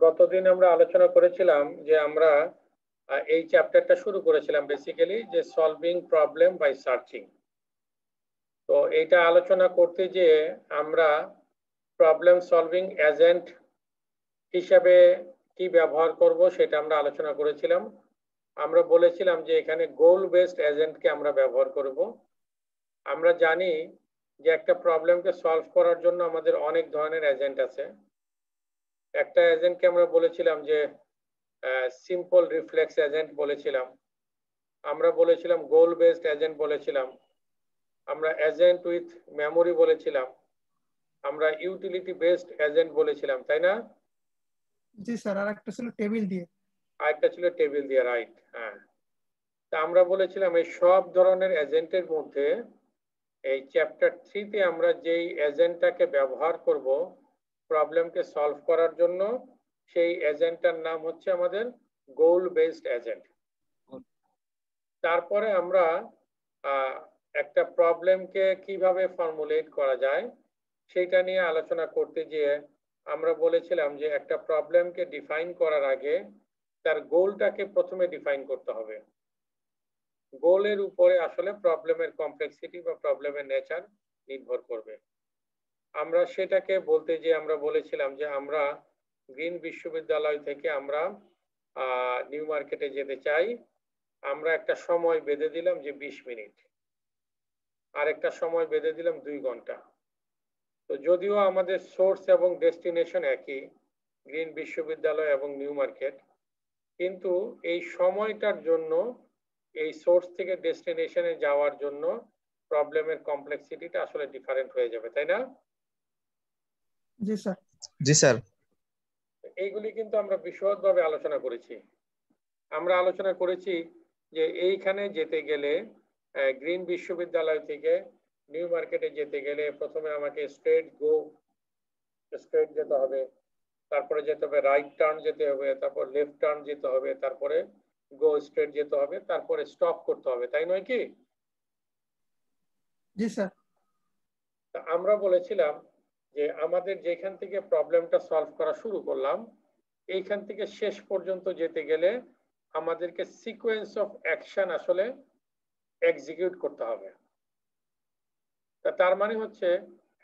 গতদিন আমরা আলোচনা করেছিলাম যে আমরা এই চ্যাপ্টারটা শুরু করেছিলাম বেসিক্যালি যে সলভিং প্রবলেম বাই সার্চিং। তো এইটা আলোচনা করতে যে আমরা প্রবলেম সলভিং এজেন্ট হিসাবে কি ব্যবহার করব সেটা আমরা আলোচনা করেছিলাম। আমরা বলেছিলাম যে এখানে গোল বেসড এজেন্টকে আমরা ব্যবহার করব। আমরা জানি যে একটা প্রবলেমকে সলভ করার জন্য আমাদের অনেক ধরনের এজেন্ট আছে। একটা এজেন্টকে আমরা বলেছিলাম যে সিম্পল রিফ্লেক্স এজেন্ট বলেছিলাম, আমরা বলেছিলাম গোল বেসড এজেন্ট বলেছিলাম, আমরা এজেন্ট উইথ মেমোরি বলেছিলাম, আমরা ইউটিলিটি বেসড এজেন্ট বলেছিলাম, তাই না? জি স্যার, আর একটা ছিল টেবিল দিয়ে। আরেকটা ছিল টেবিল দিয়ে, রাইট। হ্যাঁ, তা আমরা বলেছিলাম এই সব ধরনের এজেন্টের মধ্যে এই চ্যাপ্টার 3-তে আমরা যেই এজেন্টটাকে ব্যবহার করব প্রবলেমকে সলভ করার জন্য, সেই এজেন্টটার নাম হচ্ছে আমাদের গোল বেসড এজেন্ট। তারপরে আমরা একটা প্রবলেমকে কিভাবে ফর্মুলেট করা যায় সেটা নিয়ে আলোচনা করতে গিয়ে আমরা বলেছিলাম যে একটা প্রবলেমকে ডিফাইন করার আগে তার গোলটাকে প্রথমে ডিফাইন করতে হবে। গোলের উপরে আসলে প্রবলেমের কমপ্লেক্সিটি বা প্রবলেমের নেচার নির্ভর করবে। আমরা সেটাকে বলতে যে আমরা বলেছিলাম যে আমরা গ্রিন বিশ্ববিদ্যালয় থেকে আমরা নিউ মার্কেটে যেতে চাই। আমরা একটা সময় বেঁধে দিলাম যে 20 মিনিট, আর একটা সময় বেঁধে দিলাম 2 ঘন্টা। তো যদিও আমাদের সোর্স এবং ডেস্টিনেশন একই, গ্রিন বিশ্ববিদ্যালয় এবং নিউ মার্কেট, কিন্তু এই সময়টার জন্য এই সোর্স থেকে ডেস্টিনেশনে যাওয়ার জন্য প্রবলেমের কমপ্লেক্সিটিটা আসলে ডিফারেন্ট হয়ে যাবে, তাই না? জি স্যার। জি স্যার। এইগুলি কিন্তু আমরা বিশদভাবে আলোচনা করেছি। আমরা আলোচনা করেছি যে এইখানে যেতে গেলে গ্রিন বিশ্ববিদ্যালয় থেকে নিউ মার্কেটে যেতে গেলে প্রথমে আমাকে স্ট্রেট যেতে হবে, তারপরে যেতে হবে রাইট টার্ন যেতে হবে, তারপর লেফট টার্ন যেতে হবে, তারপরে গো স্ট্রেট যেতে হবে, তারপরে স্টপ করতে হবে, তাই নয় কি? জি স্যার। আমরা বলেছিলাম যে আমাদের যেখান থেকে প্রবলেমটা সলভ করা শুরু করলাম এইখান থেকে শেষ পর্যন্ত যেতে গেলে আমাদেরকে সিকোয়েন্স অফ অ্যাকশন আসলে এক্সিকিউট করতে হবে। তার মানে হচ্ছে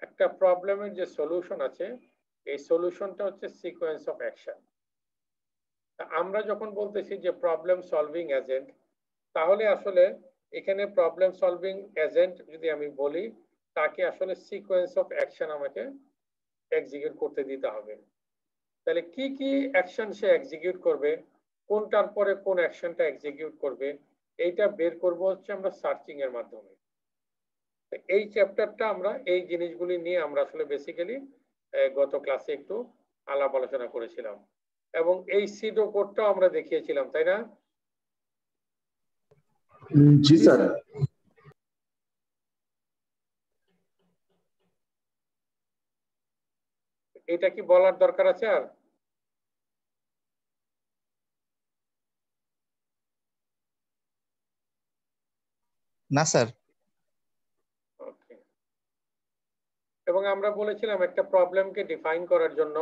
একটা প্রবলেমের যে সলিউশন আছে এই সলিউশনটা হচ্ছে সিকোয়েন্স অফ অ্যাকশন। আমরা যখন বলতেছি যে প্রবলেম সলভিং এজেন্ট, তাহলে আসলে এখানে প্রবলেম সলভিং এজেন্ট যদি আমি বলি তাকে আসলে সিকোয়েন্স অফ অ্যাকশন আমাকে এক্সিকিউট করতে দিতে হবে। তাহলে কি কি অ্যাকশন সে এক্সিকিউট করবে, কোনটার পরে কোন অ্যাকশনটা এক্সিকিউট করবে, এইটা বের করব হচ্ছে আমরা সার্চিং এর মাধ্যমে। এই চ্যাপ্টারটা আমরা এই জিনিসগুলি নিয়ে আমরা আসলে বেসিক্যালি গত ক্লাসে একটু আলাপ আলোচনা করেছিলাম এবং এই সিডো কোডটাও আমরা দেখিয়েছিলাম, তাই না? জি স্যার। এটা কি বলার দরকার আছে আর? না স্যার। ওকে। এবং আমরা বলেছিলাম একটা প্রবলেমকে ডিফাইন করার জন্য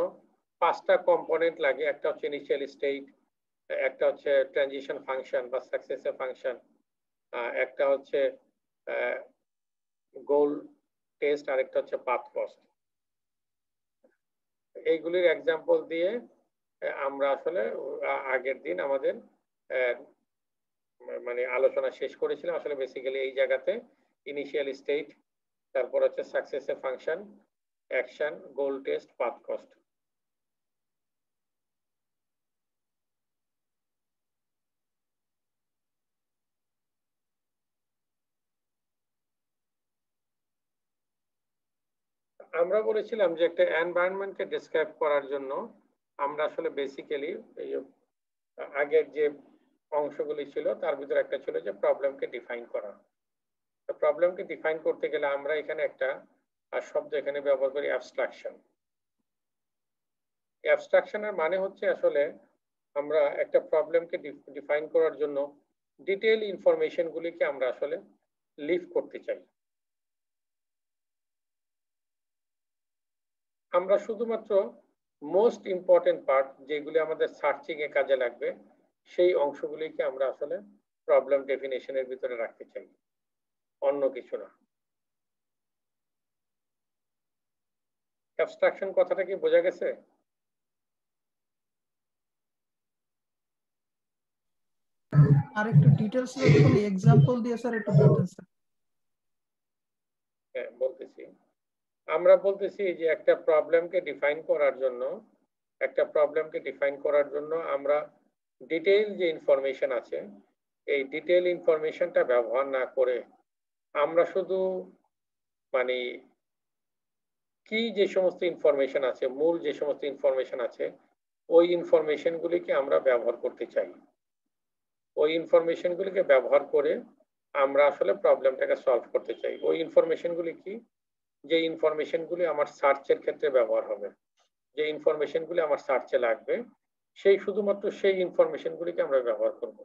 5টা কম্পোনেন্ট লাগে। একটা হচ্ছে ইনিশিয়াল স্টেট, একটা হচ্ছে ট্রানজিশন ফাংশন বা সাকসেসিভ ফাংশন, একটা হচ্ছে গোল টেস্ট, আর একটা হচ্ছে পাথ কস্ট। এইগুলির এক্সাম্পল দিয়ে আমরা আসলে আগের দিন আমাদের মানে আলোচনা শেষ করেছিলাম। আসলে বেসিক্যালি এই জায়গাতে ইনিশিয়াল স্টেট, তারপর হচ্ছে successive function, action, goal test, path cost. আমরা বলেছিলাম যে একটা এনভায়রনমেন্টকে ডেসক্রাইব করার জন্য আমরা আসলে বেসিক্যালি আগের যে অংশগুলি ছিল তার ভিতরে একটা ছিল যে প্রবলেমকে ডিফাইন করা। প্রবলেমকে ডিফাইন করতে গেলে আমরা এখানে একটা শব্দ এখানে ব্যবহার করি, অ্যাবস্ট্রাকশন। অ্যাবস্ট্রাকশনের মানে হচ্ছে আসলে আমরা একটা প্রবলেমকে ডিফাইন করার জন্য ডিটেইল ইনফরমেশন গুলিকে আমরা আসলে লিভ করতে চাই। আমরা শুধুমাত্র মোস্ট ইম্পর্টেন্ট পার্ট যেগুলি আমাদের সার্চিং এ কাজে লাগবে সেই অংশগুলিকে আমরা আসলে প্রবলেম ডেফিনেশনের ভিতরে রাখতে চাই, অন্য কিছু না। অ্যাবস্ট্রাকশন কথাটা কি বোঝা গেছে? আর একটু ডিটেইলস যদি কোনো এক্সাম্পল দিয়ে স্যার একটু বলতেন স্যার। হ্যাঁ, বলতেছি। আমরা বলতেছি যে একটা প্রবলেমকে ডিফাইন করার জন্য আমরা ডিটেইল যে ইনফরমেশন আছে এই ডিটেইল ইনফরমেশনটা ব্যবহার না করে আমরা শুধু মানে কি যে সমস্ত ইনফরমেশন আছে, মূল যে সমস্ত ইনফরমেশন আছে ওই ইনফরমেশনগুলিকে আমরা ব্যবহার করতে চাই। ওই ইনফরমেশনগুলিকে ব্যবহার করে আমরা আসলে প্রবলেমটাকে সলভ করতে চাই। ওই ইনফরমেশনগুলি কি? যে ইনফরমেশনগুলি আমার সার্চের ক্ষেত্রে ব্যবহার হবে, যে ইনফরমেশনগুলি আমার সার্চে লাগবে শুধুমাত্র সেই ইনফরমেশনগুলিকে আমরা ব্যবহার করব,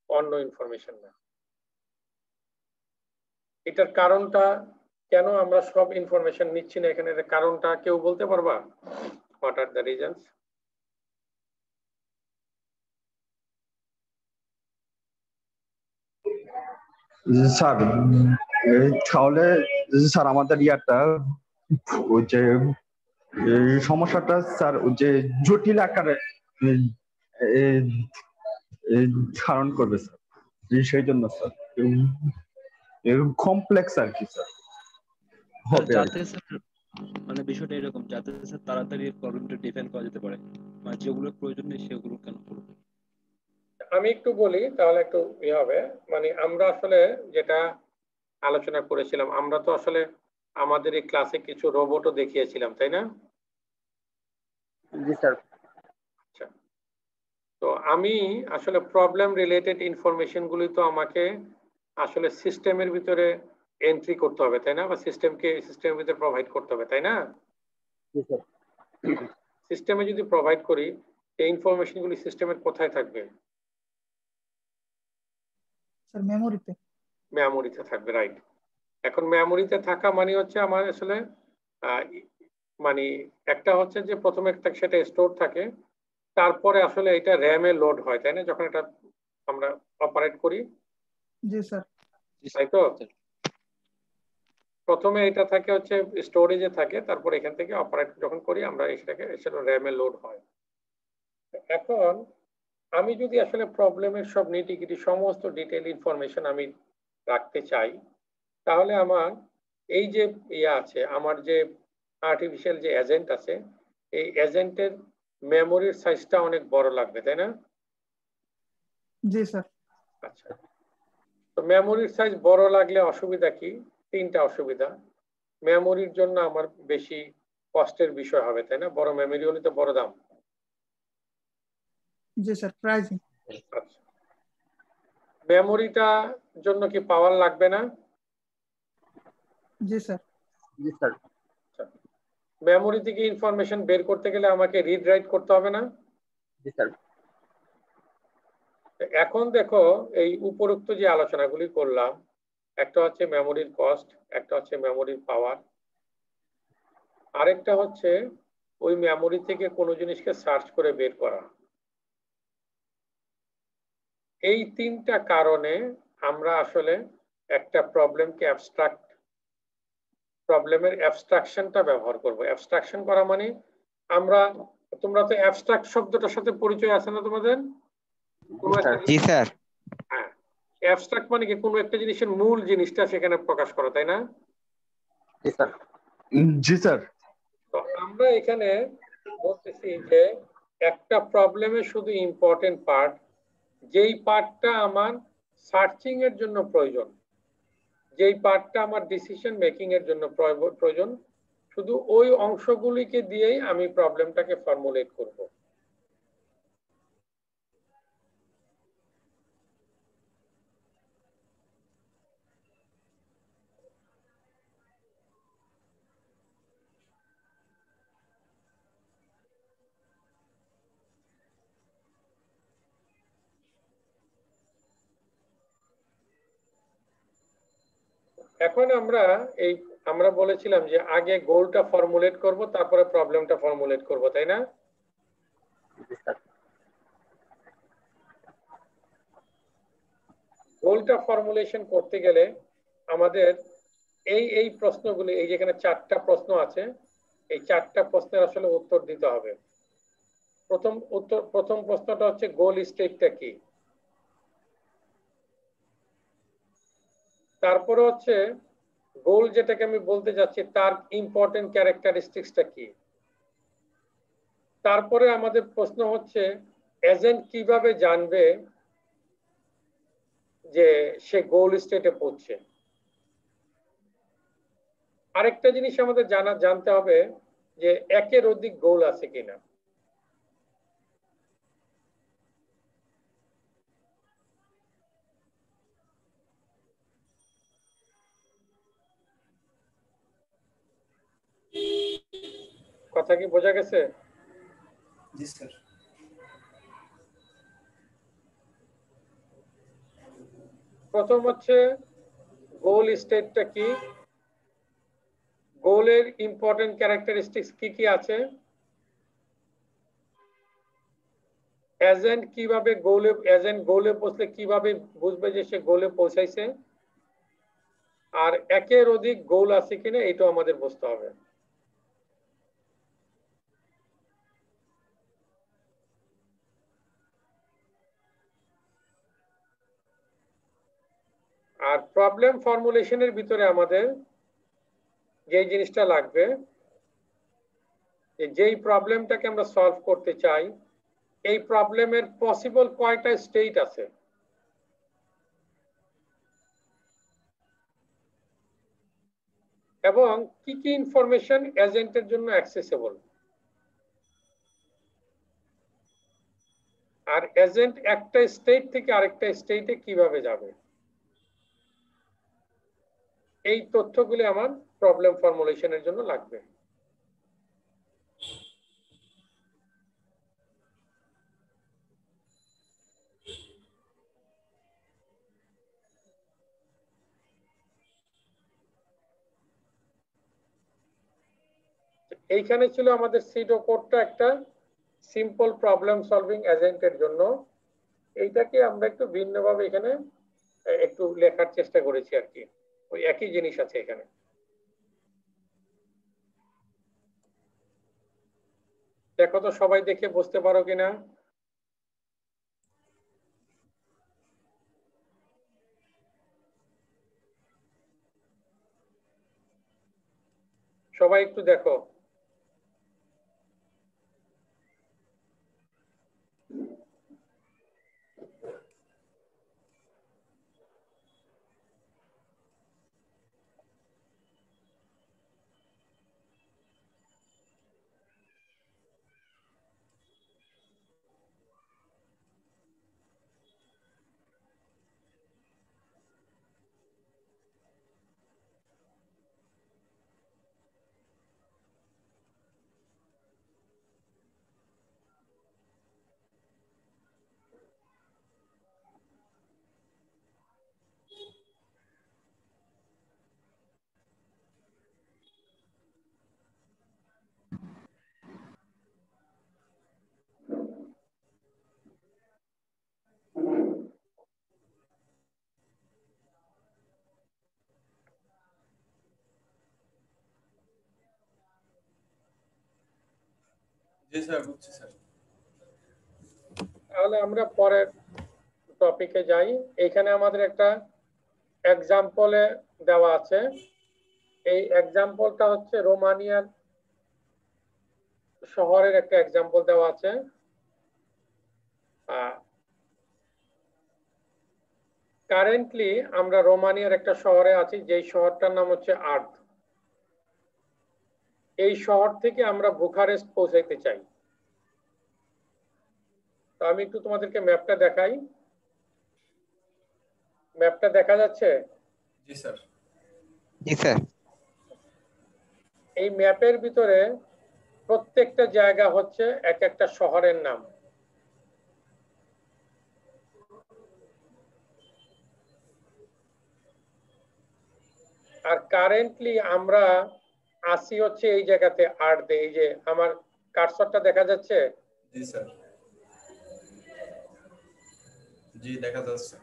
অন্য ইনফরমেশন না। এটার কারণটা কেন আমরা সব ইনফরমেশন নিচ্ছি না এখানে, এর কারণটা কেউ বলতে পারবা? What are the reasons? Sir তাহলে স্যার আমাদের ইয়াটা ওই যে এই সমস্যাটা স্যার ওই যে জটিল আকারে ধারণ করবে স্যার, সেই জন্য স্যার এরকম কমপ্লেক্স আর কি স্যার হবে। যাতে স্যার মানে বিষয়টা এরকম, যাতে স্যার তাড়াতাড়ি প্রবলেমটা ডিফাইন করা যেতে পারে, মানে যেগুলো প্রয়োজন নেই সেগুলো কেন করবো। আমি একটু বলি তাহলে একটু হবে। মানে আমরা আসলে যেটা আলোচনা করেছিলাম, আমরা তো আসলে আমাদের এই ক্লাসে কিছু রোবটও দেখিয়েছিলাম, তাই না? জি স্যার। আচ্ছা, তো আমি আসলে প্রবলেম রিলেটেড ইনফরমেশন গুলি তো আমাকে আসলে সিস্টেমের ভিতরে এন্ট্রি করতে হবে, তাই না? বা সিস্টেমের ভিতরে প্রোভাইড করতে হবে, তাই না? সিস্টেমে যদি প্রোভাইড করি এই ইনফরমেশন গুলি সিস্টেমের কোথায় থাকবে? স্যার মেমোরিতে। মেমোরিতে থাকবে, রাইট। এখন মেমোরিতে থাকা মানে হচ্ছে আমার আসলে মানে একটা হচ্ছে যে প্রথমে সেটা স্টোর থাকে, তারপরে আসলে এটা র্যামে লোড হয়, তাই না? যখন এটা আমরা অপারেট করি। জি স্যার। তাই তো? প্রথমে এটা থাকে হচ্ছে স্টোরেজে থাকে, তারপর এখান থেকে অপারেট যখন করি আমরা এটাকে সেটা র্যামে লোড হয়। এখন আমি যদি আসলে প্রবলেমের সব নিটিগিটি সমস্ত ডিটেইল ইনফরমেশন আমি রাখতে চাই, তাহলে আমার এই যে আছে, আমার যে আর্টিফিশিয়াল যে এজেন্ট আছে, এই এজেন্টের মেমোরির সাইজটা অনেক বড় লাগবে, তাই না? জি স্যার। আচ্ছা, তো মেমোরির সাইজ বড় লাগলে অসুবিধা কি? তিনটা অসুবিধা। মেমোরির জন্য আমার বেশি কষ্টের বিষয় হবে, তাই না? বড় মেমোরি হলে তো বড় দাম। জি স্যার, প্রাইসিং। আচ্ছা, মেমোরিটা জন্য কি পাওয়ার লাগবে না? জি স্যার। জি স্যার। মেমোরি থেকে ইনফরমেশন বের করতে গেলে আমাকে রিড রাইট করতে হবে না? জি স্যার। এখন দেখো এই উপরোক্ত যে আলোচনাগুলি করলাম, একটা হচ্ছে মেমোরির কস্ট, একটা হচ্ছে মেমোরির পাওয়ার, আরেকটা হচ্ছে ওই মেমোরি থেকে কোনো জিনিসকে সার্চ করে বের করা। এই তিনটা কারণে আমরা আসলে একটা প্রবলেমকে প্রবলেমের অ্যাবস্ট্রাকশনটা ব্যবহার করব। অ্যাবস্ট্রাকশন করা মানে তোমরা তো অ্যাবস্ট্রাক্ট শব্দটার সাথে পরিচয় আছে না তোমাদের? জি স্যার। হ্যাঁ, অ্যাবস্ট্রাক্ট মানে কি কোনো একটা জিনিসের মূল জিনিসটা সেখানে প্রকাশ করা, তাই না? জি স্যার। জি স্যার। তো আমরা এখানে বলতেছি যে একটা প্রবলেমের শুধু ইম্পর্টেন্ট পার্ট, যেই পার্টটা আমার সার্চিং এর জন্য প্রয়োজন, যেই পার্টটা আমার ডিসিশন মেকিং এর জন্য প্রয়োজন, শুধু ওই অংশগুলিকে দিয়েই আমি প্রবলেমটাকে ফর্মুলেট করব। এখন আমরা বলেছিলাম যে আগে গোলটা ফর্মুলেট করব, তারপরে প্রবলেমটা ফর্মুলেট করব, তাই না? গোলটা ফর্মুলেশন করতে গেলে আমাদের এই প্রশ্নগুলি, এই যেখানে 4টা প্রশ্ন আছে, এই 4টা প্রশ্নের আসলে উত্তর দিতে হবে। প্রথম প্রশ্নটা হচ্ছে গোল স্টেটটা কি, তারপরে হচ্ছে গোল যেটাকে আমি বলতে যাচ্ছি তার ইম্পর্টেন্ট ক্যারেক্টারিস্টিক্সটা কি, তারপরে আমাদের প্রশ্ন হচ্ছে এজেন্ট কিভাবে জানবে যে সে গোল স্টেটে পৌঁছে। আরেকটা জিনিস আমাদের জানতে হবে যে একের অধিক গোল আছে কিনা। কথা কি বোঝা গেছে? জি স্যার। প্রথম হচ্ছে গোল স্টেটটা কি, গোলের ইম্পর্টেন্ট ক্যারেক্টারিস্টিক্স কি কি আছে, এজেন্ট গোলে পৌঁছলে কিভাবে বুঝবে যে সে গোলে পৌঁছাইছে, আর একের অধিক গোল আছে কিনা এটাও আমাদের বুঝতে হবে। আর প্রবলেম ফর্মুলেশনের ভিতরে আমাদের যে জিনিসটা লাগবে, যেই প্রবলেমটাকে আমরা সলভ করতে চাই, এই প্রবলেমের পসিবল কয়টা স্টেট আছে, এবং কি কি ইনফরমেশন এজেন্টের জন্য অ্যাক্সেসিবল, আর এজেন্ট একটা স্টেট থেকে আরেকটা স্টেটে কিভাবে যাবে, এই তথ্যগুলি আমার প্রবলেম ফর্মুলেশনের জন্য লাগবে। এইখানে ছিল আমাদের সিডো কোডটা একটা সিম্পল প্রবলেম সলভিং এজেন্টের জন্য। এইটাকে আমরা একটু ভিন্নভাবে এখানে একটু লেখার চেষ্টা করেছি আর কি, ওই একই জিনিস আছে এখানে। দেখো তো সবাই দেখে বুঝতে পারো কিনা। সবাই একটু দেখো। জি স্যার, বুঝছি স্যার। তাহলে আমরা পরের টপিকে যাই। এখানে আমাদের একটা এক্সাম্পলে দেওয়া আছে। এই এক্সাম্পলটা হচ্ছে রোমানিয়ার শহরের একটা এক্সাম্পল দেওয়া আছে। কারেন্টলি আমরা রোমানিয়ার একটা শহরে আছি, যেই শহরটার নাম হচ্ছে আর্থ। এই শহর থেকে আমরা বুখারেস্ট পৌঁছাইতে চাই। তো আমি একটু তোমাদেরকে ম্যাপটা দেখাই। ম্যাপটা দেখা যাচ্ছে? জি স্যার। জি স্যার। এই ম্যাপের ভিতরে প্রত্যেকটা জায়গা হচ্ছে এক একটা শহরের নাম। আর কারেন্টলি আমরা আসি হচ্ছে এই জায়গাতে আর্থে। এই যে আমার কার্সরটা দেখা যাচ্ছে, জি স্যার। জি দেখা যাচ্ছে।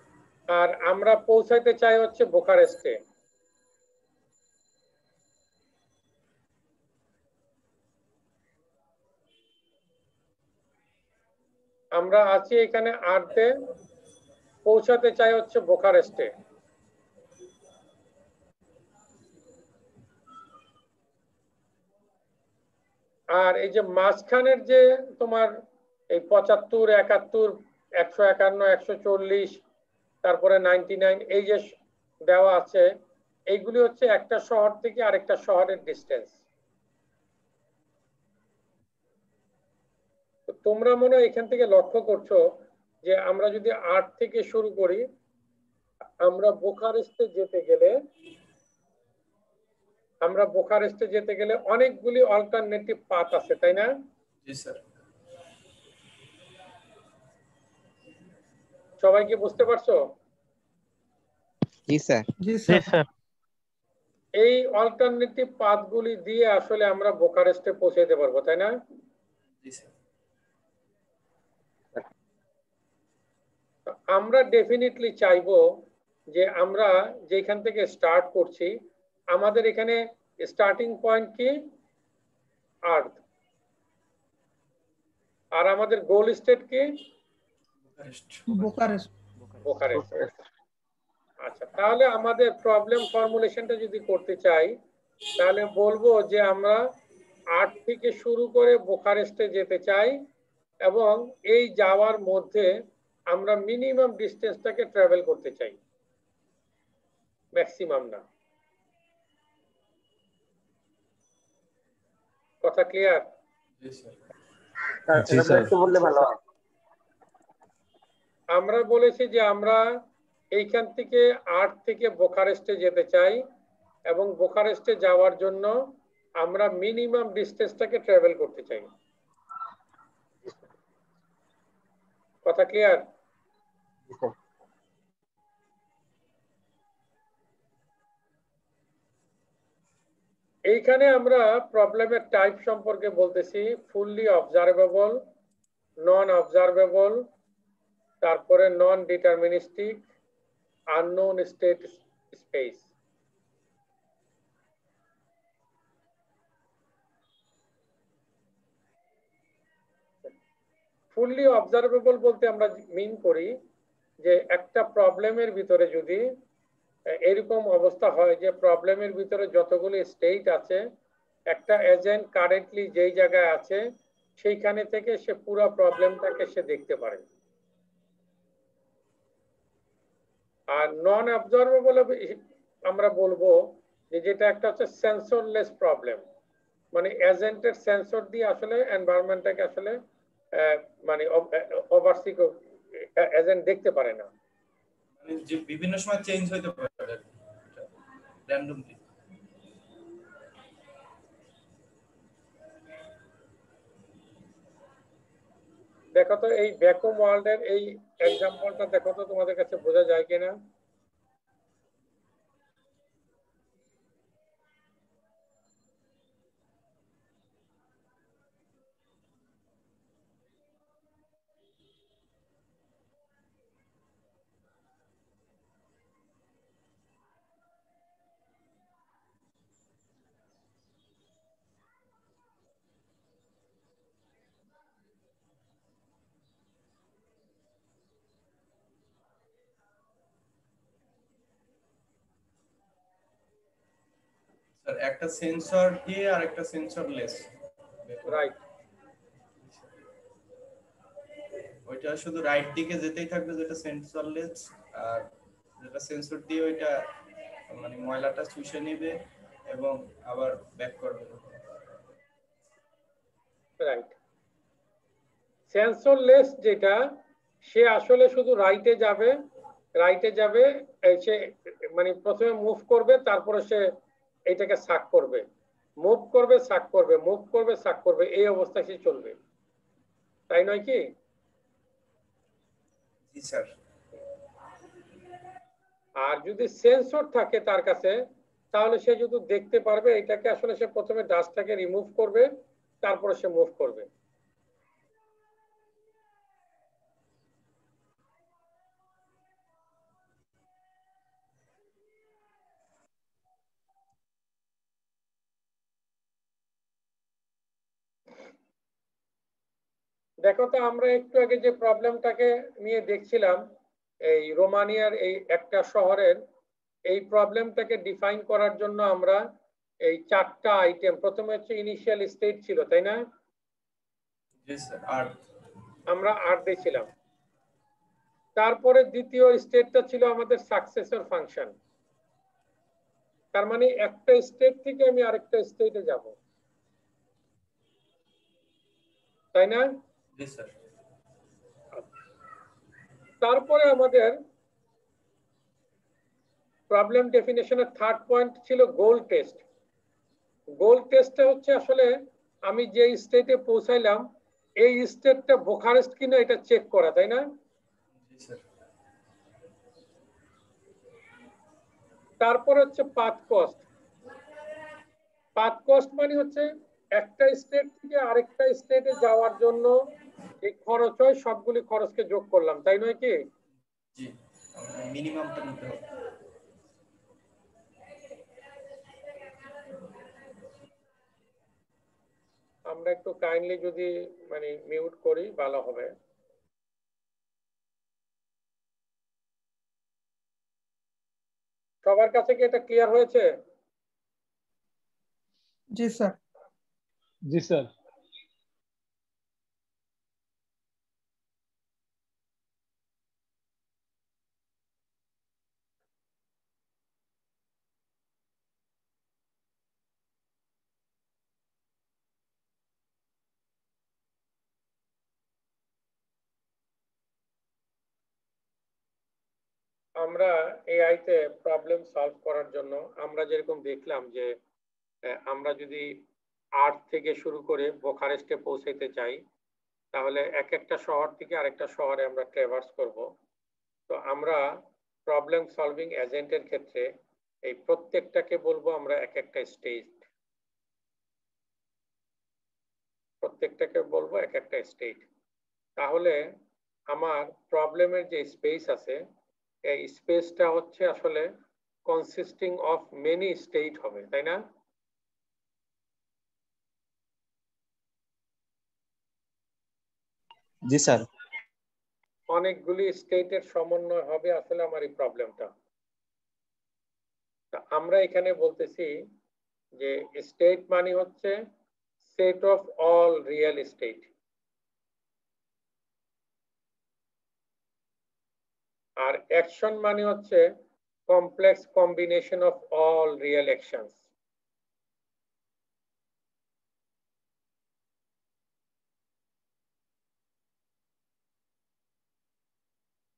আর আমরা পৌঁছাইতে চাই হচ্ছে বুখারেস্টে। আমরা আছি এখানে আর্থে, পৌঁছাতে চাই হচ্ছে বুখারেস্টে। আর এই যে মাঝখানের যে তোমার এই 75, 71, 151, 140, তারপরে 99 এই যে দেওয়া আছে, এইগুলি হচ্ছে একটা শহর থেকে আরেকটা শহরের ডিস্টেন্স। তোমরা মনে হয় এখান থেকে লক্ষ্য করছো যে আমরা যদি 8 থেকে শুরু করি, আমরা বুখারেস্টে যেতে গেলে অনেকগুলি অল্টারনেটিভ পাথ আছে, তাই না? জি স্যার। সবাই কি বুঝতে পারছো? জি স্যার। জি স্যার। এই অল্টারনেটিভ পাথগুলি দিয়ে আসলে আমরা বুখারেস্টে পৌঁছাতে পারবো, তাই না? জি স্যার। আমরা ডেফিনেটলি চাইবো যে আমরা যেখান থেকে স্টার্ট করছি, আমাদের এখানে স্টার্টিং পয়েন্ট কি? আর্থ। আর আমাদের গোল স্টেট কি? বুখারেস্ট। বুখারেস্ট। আচ্ছা, তাহলে আমাদের প্রবলেম ফর্মুলেশনটা যদি করতে চাই, তাহলে বলবো যে আমরা 8 থেকে শুরু করে বুখারেস্টে যেতে চাই, এবং এই যাওয়ার মধ্যে আমরা মিনিমাম ডিস্টেন্সটাকে ট্রাভেল করতে চাই, ম্যাক্সিমাম না। কথা ক্লিয়ার? জি স্যার। জি স্যার। আমরা বলেছি যে আমরা এইখান থেকে 8 থেকে বুখারেস্টে যেতে চাই, এবং বুখারেস্টে যাওয়ার জন্য আমরা মিনিমাম ডিস্টেন্সটাকে ট্রাভেল করতে চাই। কথা ক্লিয়ার? এইখানে আমরা প্রবলেমের টাইপ সম্পর্কে বলতেছি, ফুললি অবজারভেবল, নন অবজারভেবল, তারপরে non deterministic, unknown state space. Fully observable বলতে আমরা মিন করি যে একটা প্রবলেমের ভিতরে যদি এরকম অবস্থা হয় যে প্রবলেমের ভিতরে যতগুলি স্টেট আছে, একটা এজেন্ট কারেন্টলি যেই জায়গায় আছে সেইখানে থেকে সে পুরো প্রবলেমটাকে সে দেখতে পারে। আর নন অবজারভেবল আমরা বলবো যে যেটা একটা হচ্ছে সেন্সরলেস প্রবলেম, মানে এজেন্টের সেন্সর দিয়ে আসলে এনভায়রনমেন্টটাকে আসলে মানে ওভারসিক এজেন্ট দেখতে পারে না, মানে যে বিভিন্ন সময় চেঞ্জ হতে পারে র্যান্ডমলি। দেখো তো এই ভ্যাকুয়াম ওয়ার্ল্ডের এই এক্সাম্পলটা দেখো তো তোমাদের কাছে বোঝা যায় কিনা। স্যার একটা সেন্সর দিয়ে আর একটা সেন্সরলেস। রাইট। ওইটা শুধু রাইট দিকে যেতেই থাকবে যেটা সেন্সরলেস, আর যেটা সেন্সর দিয়ে ওইটা মানে ময়লাটা শুষে নেবে এবং আবার ব্যাক করবে। রাইট। সেন্সরলেস যেটা, সে আসলে শুধু রাইটে যাবে, সে মানে প্রথমে মুভ করবে, তারপরে সে এইটাকে সাক করবে, মুভ করবে সাক করবে, মুভ করবে সাক করবে, এই অবস্থায় সে চলবে, তাই নয় কি? জি স্যার। আর যদি সেন্সর থাকে তার কাছে, তাহলে সে যদি দেখতে পারবে এটাকে আসলে সে প্রথমে ডাস্টটাকে রিমুভ করবে, তারপরে সে মুভ করবে। দেখো তো আমরা একটু আগে যে প্রবলেমটাকে নিয়ে দেখছিলাম, এই রোমানিয়ার এই একটা শহরের এই প্রবলেমটাকে ডিফাইন করার জন্য আমরা এই চারটা আইটেম, প্রথমে হচ্ছে ইনিশিয়াল স্টেট ছিল, তাই না? জি স্যার। আর আমরা আর দিয়েছিলাম। তারপরে দ্বিতীয় স্টেটটা ছিল আমাদের সাকসেসর ফাংশন। তার মানে একটা স্টেট থেকে আমি আরেকটা স্টেটে যাব, তাই না? জি স্যার। তারপরে আমাদের প্রবলেম ডেফিনেশনের থার্ড পয়েন্ট ছিল গোল টেস্ট। গোল টেস্টটা হচ্ছে আসলে আমি যে স্টেটে পৌঁছাইলাম এই স্টেটটা বোখারেস্ট কিনা এটা চেক করা, তাই না? জি স্যার। তারপর হচ্ছে পাথ কস্ট। পাথ কস্ট মানে হচ্ছে একটা স্টেট থেকে আরেকটা স্টেটে যাওয়ার জন্য যে খরচ হয় সবগুলি খরচকে যোগ করলাম, তাই নয় কি? জি, মিনিমামটা নিতে হবে। আমরা একটু কাইন্ডলি যদি মানে মিউট করি ভালো হবে। সবার কাছে কি এটা ক্লিয়ার হয়েছে? জি স্যার। জি স্যার। আমরা এআই তে প্রবলেম সলভ করার জন্য আমরা যেরকম দেখলাম যে আমরা যদি আর্ট থেকে শুরু করে বোখারেস্টে পৌঁছাইতে চাই তাহলে এক একটা শহর থেকে আরেকটা শহরে আমরা ট্রেভার্স করব। তো আমরা প্রবলেম সলভিং এজেন্টের ক্ষেত্রে এই প্রত্যেকটাকে বলবো আমরা এক একটা স্টেজ, প্রত্যেকটাকে বলবো এক একটা স্টেট। তাহলে আমার প্রবলেমের যে স্পেস আছে এই স্পেসটা হচ্ছে আসলে কনসিস্টিং অফ মেনি স্টেট হবে, তাই না? জি স্যার। অনেকগুলি স্টেটের সমন্বয় হবে আসলে আমার এই প্রবলেমটা। আমরা এখানে বলতেছি যে স্টেট মানে হচ্ছে set of all real state, আর অ্যাকশন মানে হচ্ছে complex combination of all real actions.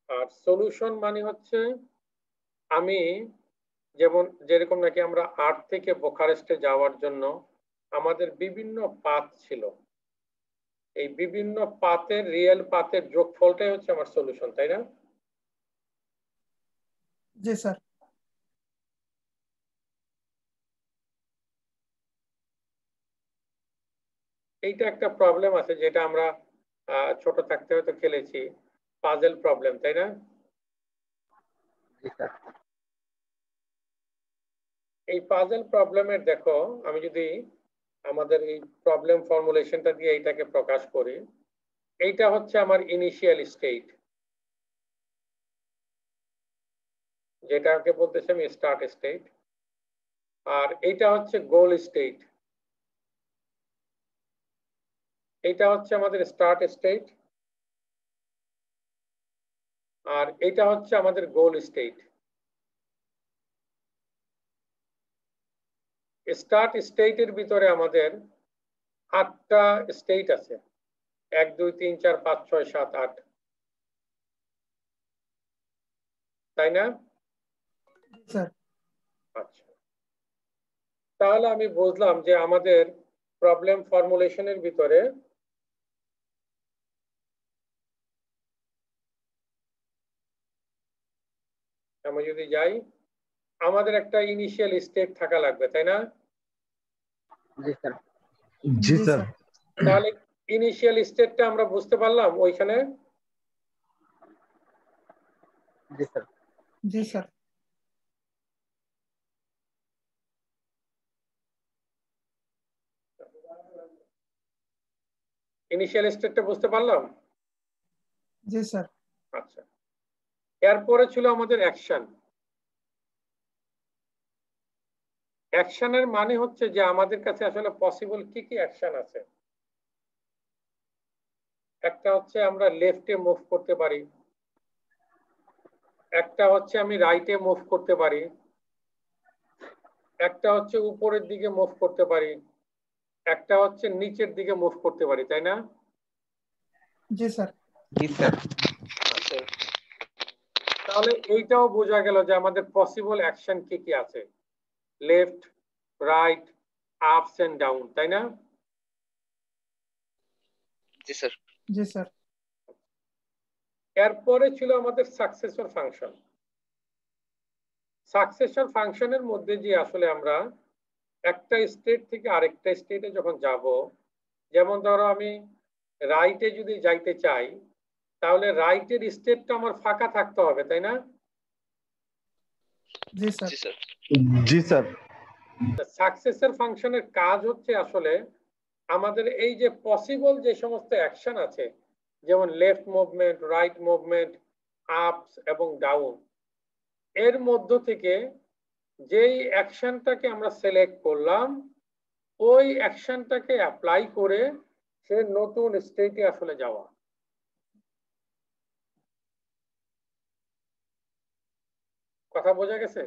আর সলিউশন মানে হচ্ছে আমি যেরকম নাকি আমরা আর্ট থেকে বোখারেস্টে যাওয়ার জন্য আমাদের বিভিন্ন পাথ ছিল, এই বিভিন্ন পাথের রিয়েল পাথের যোগফলটাই হচ্ছে আমার সলিউশন, তাই না? জি স্যার। এইটা একটা প্রবলেম আছে যেটা আমরা ছোট থাকতে হয়তো খেলেছি, পাজেল প্রবলেম, তাই না? এই পাজেল প্রবলেমের দেখো আমি যদি আমাদের এই প্রবলেম ফর্মুলেশনটা দিয়ে এইটাকে প্রকাশ করি, এইটা হচ্ছে আমার ইনিশিয়াল স্টেট, যেটাকে বলতেছি আমি স্টার্ট স্টেট, আর এইটা হচ্ছে গোল স্টেট, এইটা হচ্ছে আমাদের স্টার্ট স্টেট, আর এইটা হচ্ছে আমাদের গোল স্টেট। স্টার্ট স্টেটের ভিতরে আমাদের 8টা স্টেট আছে, 1 2 3 4 5 6 7 8, তাই না? স্যার। আচ্ছা, তাহলে আমি বুঝলাম যে আমাদের প্রবলেম ফর্মুলেশনের ভিতরে আমি যদি যাই আমাদের একটা ইনিশিয়াল স্টেট থাকা লাগবে, তাই না? জি স্যার। জি স্যার। তাহলে ইনিশিয়াল স্টেটটা আমরা বুঝতে পারলাম ওইখানে। জি স্যার। জি স্যার। ইনিশিয়াল স্টেটটা বুঝতে পারলাম? জি স্যার। আচ্ছা, এরপরে ছিল আমাদের অ্যাকশন। অ্যাকশনের মানে হচ্ছে যে আমাদের কাছে আসলে পসিবল কি কি অ্যাকশন আছে। একটা হচ্ছে আমরা লেফটে মুভ করতে পারি, একটা হচ্ছে আমি রাইটে মুভ করতে পারি, একটা হচ্ছে উপরের দিকে মুভ করতে পারি, একটা হচ্ছে নিচের দিকে মুভ করতে পারি, তাই না? জি স্যার। জি স্যার। তাহলে এইটাও বোঝা গেল যে আমাদের পসিবল অ্যাকশন কি কি আছে, left, right, ups and down, তাই না? জি স্যার। জি স্যার। এরপরে ছিল আমাদের সাকসেসর ফাংশন। সাকসেসর ফাংশনের মধ্যে যে আসলে আমরা একটা স্টেট থেকে আরেকটা স্টেটে যখন যাব, যেমন ধরো আমি রাইটে যদি যাইতে চাই, তাহলে রাইটের স্টেটটা আমার ফাঁকা থাকতে হবে, তাই না? জি স্যার। জি স্যার। জি স্যার। সাকসেসর ফাংশনের কাজ হচ্ছে আসলে আমাদের এই যে পসিবল যে সমস্ত অ্যাকশন আছে, যেমন লেফট মুভমেন্ট, রাইট মুভমেন্ট, আপস এবং ডাউন, এর মধ্য থেকে যেই অ্যাকশনটাকে আমরা সিলেক্ট করলাম, ওই অ্যাকশনটাকে অ্যাপ্লাই করে সে নতুন স্টেটে আসলে যাওয়া। কথা বোঝা গেছে?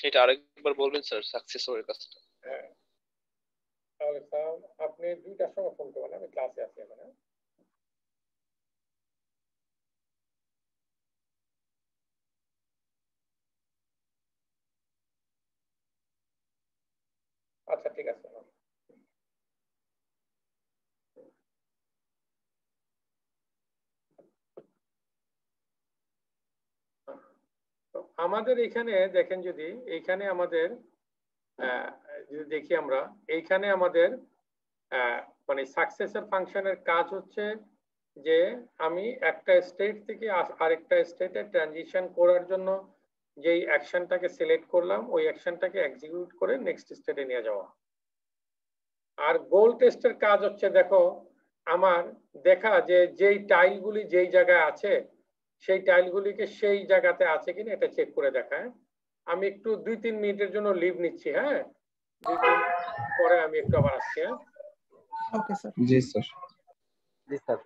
সেটা আরেকবার বলবেন স্যার, সাকসেসরের কাজটা। হ্যাঁ, তাহলে স্যার আপনি 2টার সময় ফোন করবেন, আমি ক্লাসে আছি এখন। হ্যাঁ? আচ্ছা ঠিক আছে। তো আমাদের এখানে দেখেন, যদি এইখানে আমাদের যদি দেখি আমরা, এইখানে আমাদের মানে সাকসেসর ফাংশনের কাজ হচ্ছে যে আমি একটা স্টেট থেকে আরেকটা স্টেটে ট্রানজিশন করার জন্য যেই অ্যাকশনটাকে সিলেক্ট করলাম, ওই অ্যাকশনটাকে এক্সিকিউট করে নেক্সট স্টেটে নিয়ে যাওয়া। আর গোল টেস্টের কাজ হচ্ছে, দেখো আমার দেখা যে যেই টাইলগুলি যেই জায়গায় আছে, সেই টাইলগুলিকে সেই জায়গাতে আছে কিনা এটা চেক করে দেখা। হ্যাঁ? আমি একটু 2-3 মিনিটের জন্য লিভ নিচ্ছি। হ্যাঁ, 2-3 পরে আমি একটু আবার আসছি। হ্যাঁ, ওকে স্যার। জি স্যার। জি স্যার।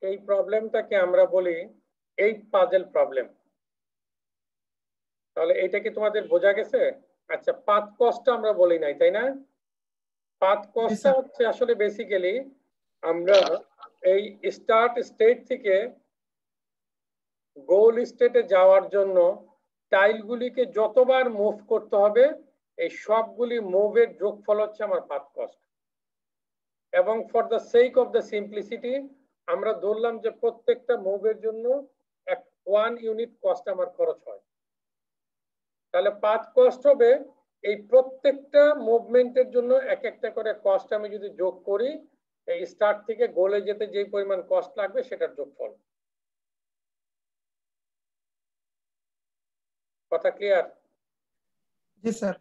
এই প্রবলেমটাকে আমরা বলি 8 পাজল প্রবলেম। তাহলে এটা কি তোমাদের বোঝা গেছে? আচ্ছা, পাথ কস্ট আমরা বলি নাই, তাই না? পাথ কস্টটা হচ্ছে আসলে বেসিক্যালি আমরা এই স্টার্ট স্টেট থেকে গোল স্টেটে যাওয়ার জন্য টাইলগুলিকে যতবার মুভ করতে হবে এই সবগুলি মুভের যোগফল হচ্ছে আমার পাথ কস্ট। এবং for the sake of the simplicity আমরা ধরলাম যে প্রত্যেকটা মুভের জন্য 1 ইউনিট কস্ট আমার খরচ হয়। তাহলে পাথ কস্ট হবে এই প্রত্যেকটা মুভমেন্টের জন্য এক একটা করে কস্ট আমি যদি যোগ করি, এই স্টার্ট থেকে গোলে যেতে যে পরিমাণ কস্ট লাগবে সেটার যোগফল। কথা ক্লিয়ার? জি স্যার।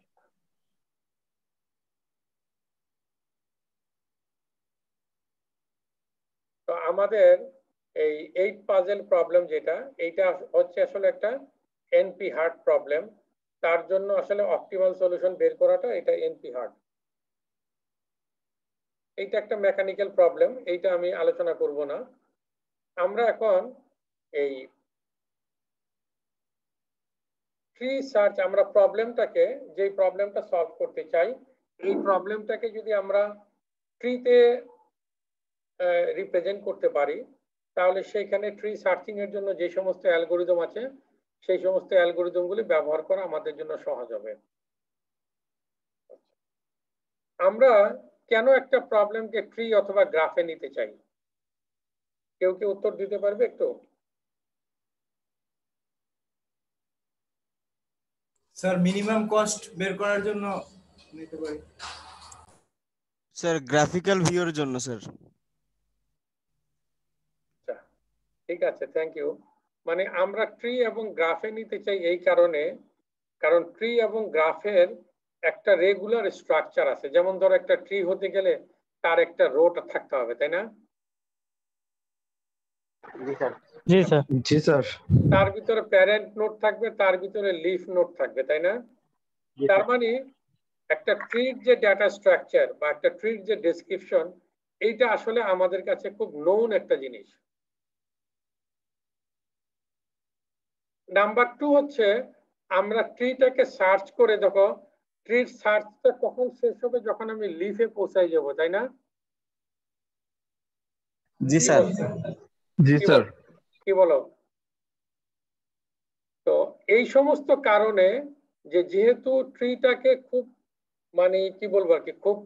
তো আমাদের এই 8 পাজল প্রবলেম যেটা, এইটা হচ্ছে আসলে একটা এনপি হার্ড প্রবলেম। তার জন্য আসলে অপটিমাল সলিউশন বের করাটা এটা এনপি হার্ড। এইটা একটা মেকানিক্যাল প্রবলেম, এইটা আমি আলোচনা করব না। আমরা এখন এই ট্রি সার্চ, আমরা প্রবলেমটাকে, যে প্রবলেমটা সলভ করতে চাই এই প্রবলেমটাকে যদি আমরা ট্রিতে রিপ্রেজেন্ট করতে পারি তাহলে সেইখানে ট্রি সার্চিং এর জন্য যে সমস্ত অ্যালগোরিদম আছে সেই সমস্ত অ্যালগোরিদমগুলি ব্যবহার করা আমাদের জন্য সহজ হবে। আমরা কেন একটা প্রবলেমকে ট্রি অথবা গ্রাফে নিতে চাই? কেউ কি উত্তর দিতে পারবে একটু? স্যার মিনিমাম কস্ট বের করার জন্য নিতে পারি। স্যার গ্রাফিক্যাল ভিউর জন্য স্যার। ঠিক আছে, থ্যাংক ইউ। মানে আমরা ট্রি এবং গ্রাফে নিতে চাই এই কারণে, কারণ ট্রি এবং গ্রাফের একটা রেগুলার স্ট্রাকচার আছে। যেমন ধরো একটা ট্রি হতে গেলে তার একটা রোট থাকতে হবে, তাই না? জি স্যার। জি স্যার। জি স্যার। তার ভিতরে প্যারেন্ট নোড থাকবে, তার ভিতরে লিফ নোড থাকবে, তাই না? তার মানে একটা ট্রির যে ডাটা স্ট্রাকচার বা একটা ট্রির যে ডেসক্রিপশন, এইটা আসলে আমাদের কাছে খুব নোন একটা জিনিস। নাম্বার 2 হচ্ছে আমরা ট্রিটাকে সার্চ করে, দেখো ট্রির সার্চটা কখন শেষ হবে? যখন আমি লিফে পৌঁছাই যাব, তাই না? জি স্যার। জি স্যার। কি বলো? তো এই সমস্ত কারণে যে যেহেতু ট্রিটাকে খুব মানে কি বলবো আর কি, খুব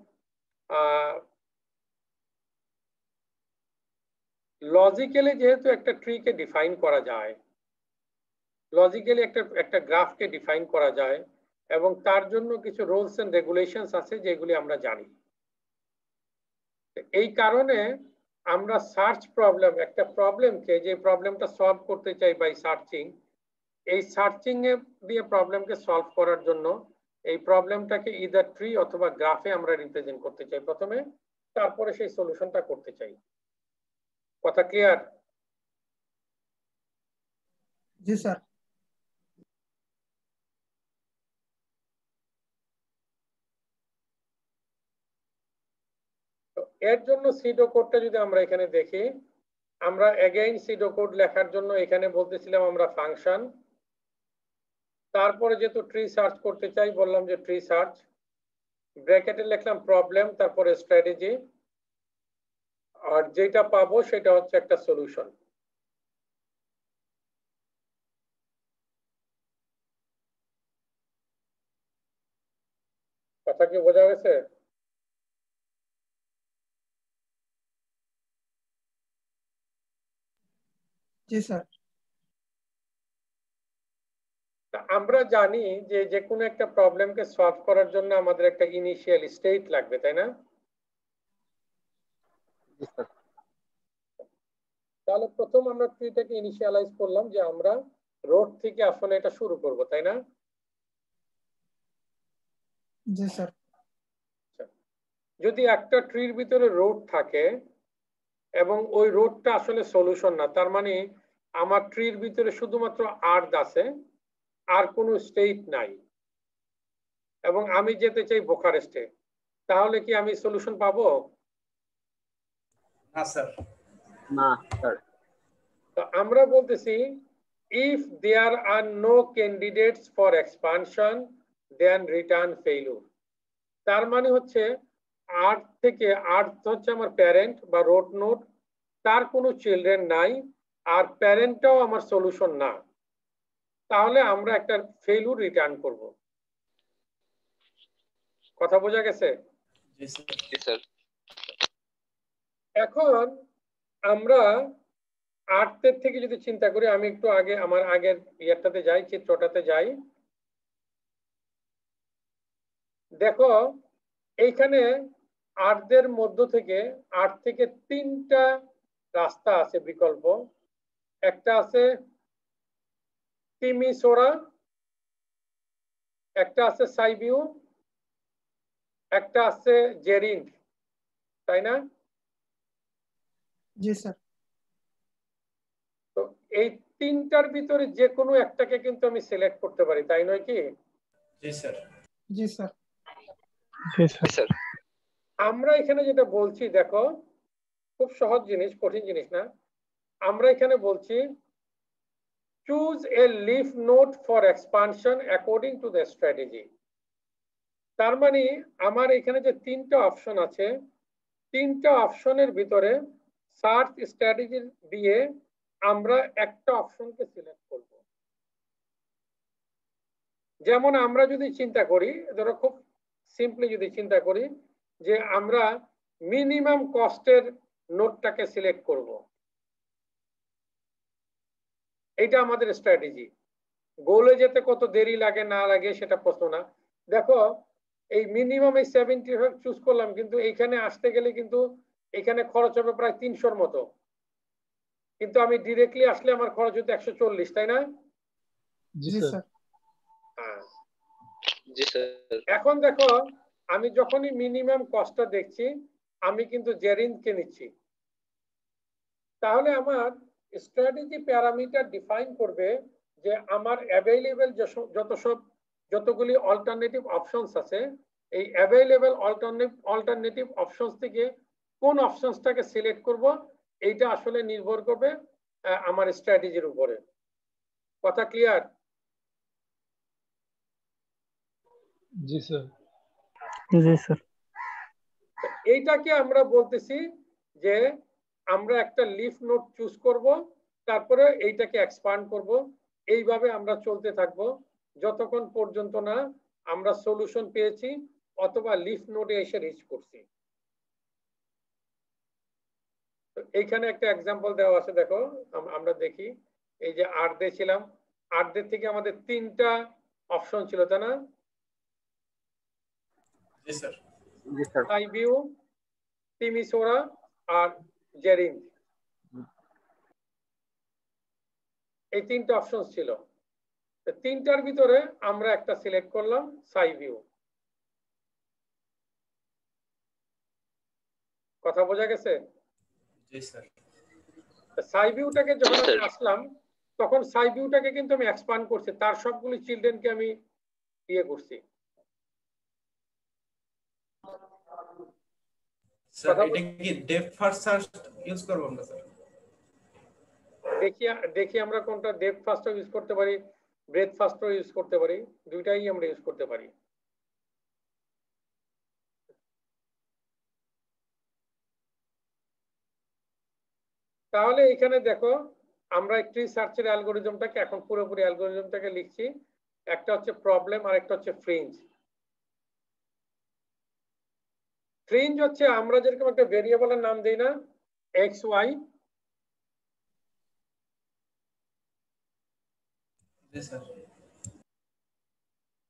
লজিক্যালি যেহেতু একটা ট্রিকে ডিফাইন করা যায়, লজিক্যালি একটা গ্রাফকে ডিফাইন করা যায় এবং তার জন্য কিছু রুলস এন্ড রেগুলেশনস আছে যেগুলি আমরা জানি। এই কারণে আমরা সার্চ প্রবলেম, একটা প্রবলেমকে, যে প্রবলেমটা সলভ করতে চাই বাই সার্চিং, এই সার্চিং এ দিয়ে প্রবলেমকে সলভ করার জন্য এই প্রবলেমটাকে ইদার ট্রি অথবা গ্রাফে আমরা রিপ্রেজেন্ট করতে চাই প্রথমে, তারপরে সেই সলিউশনটা করতে চাই। কথা ক্লিয়ার? জি স্যার। এর জন্য সিডো কোডটা যদি আমরা এখানে দেখি, আমরা এগেইন সিডো কোড লেখার জন্য এখানে বলতেছিলাম আমরা ফাংশন, তারপরে যেহেতু ট্রি সার্চ করতে চাই বললাম যে ট্রি সার্চ, ব্র্যাকেটে লিখলাম প্রবলেম, তারপরে স্ট্র্যাটেজি, আর যেটা পাবো সেটা হচ্ছে একটা সলিউশন। কথা কি বোঝা গেছে? জি স্যার। আমরা জানি যে যে কোনো একটা প্রবলেমকে সলভ করার জন্য আমাদের একটা ইনিশিয়াল স্টেট লাগবে, তাই না? জি স্যার। তাহলে প্রথম আমরা ট্রিটাকে ইনিশিয়ালাইজ করলাম যে আমরা রোড থেকে আসলে এটা শুরু করব, তাই না? জি স্যার। যদি একটা ট্রির ভিতরে রোড থাকে এবং ওই রোডটা আসলে সলিউশন না, তার মানে আমার ট্রির ভিতরে শুধুমাত্র আর্থ আছে, আর কোনো স্টেট নাই, এবং আমি যেতে চাই বোখারেস্টে, তাহলে কি আমি সলিউশন পাবো? না স্যার। না স্যার। তো আমরা বলতেছি if there are no candidates for expansion then return failure। তার মানে হচ্ছে আর্থ থেকে, আর্থ হচ্ছে আমার প্যারেন্ট বা রোট নোড, তার কোনো চিলড্রেন নাই আর প্যারেন্টটাও আমার সলিউশন না, তাহলে আমরা একটা ফেইলুর রিটার্ন করব। কথা বোঝা গেছে? জি স্যার। জি স্যার। এখন আমরা আর্থের থেকে যদি চিন্তা করি, আমি একটু আগে আমার আগের ইয়ারটাতে যাই, চিত্রটাতে যাই। দেখো এইখানে আর্থের মধ্য থেকে, আর্থ থেকে তিনটা রাস্তা আছে বিকল্প। একটা আছে তিমিসোরা, একটা আছে সাইবিউ, একটা আছে জেরিন্ড, তাই না? জি স্যার। তো এই তিনটার ভিতরে যে কোনো একটাকে কিন্তু আমি সিলেক্ট করতে পারি, তাই নয় কি? জি স্যার। জি স্যার। জি স্যার। আমরা এখানে যেটা বলছি, দেখো খুব সহজ জিনিস, কঠিন জিনিস না। আমরা এখানে বলছি choose a leaf node for expansion according to the strategy. তার মানে আমার এখানে যে তিনটা অপশন আছে, তিনটা অপশনের ভিতরে সার্চ স্ট্র্যাটেজি দিয়ে আমরা একটা অপশনকে সিলেক্ট করব। যেমন আমরা যদি চিন্তা করি, ধরো খুব সিম্পলি যদি চিন্তা করি যে আমরা মিনিমাম কস্টের নোটটাকে সিলেক্ট করব, এইটা আমাদের স্ট্র্যাটেজি। গোলে যেতে কত দেরি লাগে না লাগে সেটা প্রশ্ন না। দেখো এই মিনিমাম এই 75 চুজ করলাম, কিন্তু এইখানে আসতে গেলে কিন্তু এখানে খরচ হবে প্রায় 300-র মতো, কিন্তু আমি ডিরেক্টলি আসলে আমার খরচ হতো 140, তাই না? জি স্যার। জি স্যার। এখন দেখো আমি যখনই মিনিমাম কস্টটা দেখছি, আমি কিন্তু জেরিনকে নিচ্ছি, তাহলে আমার স্ট্র্যাটেজি প্যারামিটার ডিফাইন করবে যে আমার অ্যাভেইলেবল যতগুলি অল্টারনেটিভ অপশনস আছে, এই অ্যাভেইলেবল অল্টারনেটিভ অপশনস থেকে কোন অপশনসটাকে সিলেক্ট করব, এইটা আসলে নির্ভর করবে আমার স্ট্র্যাটেজির উপরে। কথা ক্লিয়ার? জি স্যার। জি স্যার। এইটাকে আমরা বলতেছি যে আমরা একটা লিফ নোড চুজ করব, তারপরে এইটাকে এক্সপান্ড করব। এইভাবে আমরা চলতে থাকব যতক্ষণ পর্যন্ত না আমরা সলিউশন পেয়েছি অথবা লিফ নোডে এসে রিচ করছি। এইখানে একটা এক্সাম্পল দেওয়া আছে, দেখো আমরা দেখি। এই যে আর্ধে ছিলাম, আর্ধে থেকে আমাদের তিনটা অপশন ছিল, তাই না? জি স্যার। জি স্যার। সাইবিউ, তিমিসোরা আর জেরিন, এই তিনটা অপশন ছিল। তিনটার ভিতরে আমরা একটা সিলেক্ট করলাম, সাইবিউ। কথা বোঝা গেছে? জি স্যার। সাইবিউটাকে যখন আমি আসলাম, তখন সাইবিউটাকে কিন্তু আমি এক্সপান্ড করছি, তার সবগুলি চিলড্রেনকে আমি ইয়ে করছি। স্যার এটা কি ডেপথ ফার্স্ট সার্চ ইউজ করব আমরা স্যার? দেখি আমরা কোনটা ডেপথ ফার্স্টও ইউজ করতে পারি, ব্রেথ ফার্স্টও ইউজ করতে পারি, দুইটাই আমরা ইউজ করতে পারি। তাহলে এখানে দেখো আমরা ট্রি সার্চের অ্যালগরিদমটাকে এখন পুরোপুরি অ্যালগরিদমটাকে লিখছি। একটা হচ্ছে প্রবলেম আর একটা হচ্ছে ফ্রিঞ্জ। ফ্রিঞ্জ হচ্ছে আমরা যেরকম একটা ভেরিয়েবলের নাম দেই না, এক্স ওয়াই, জি স্যার।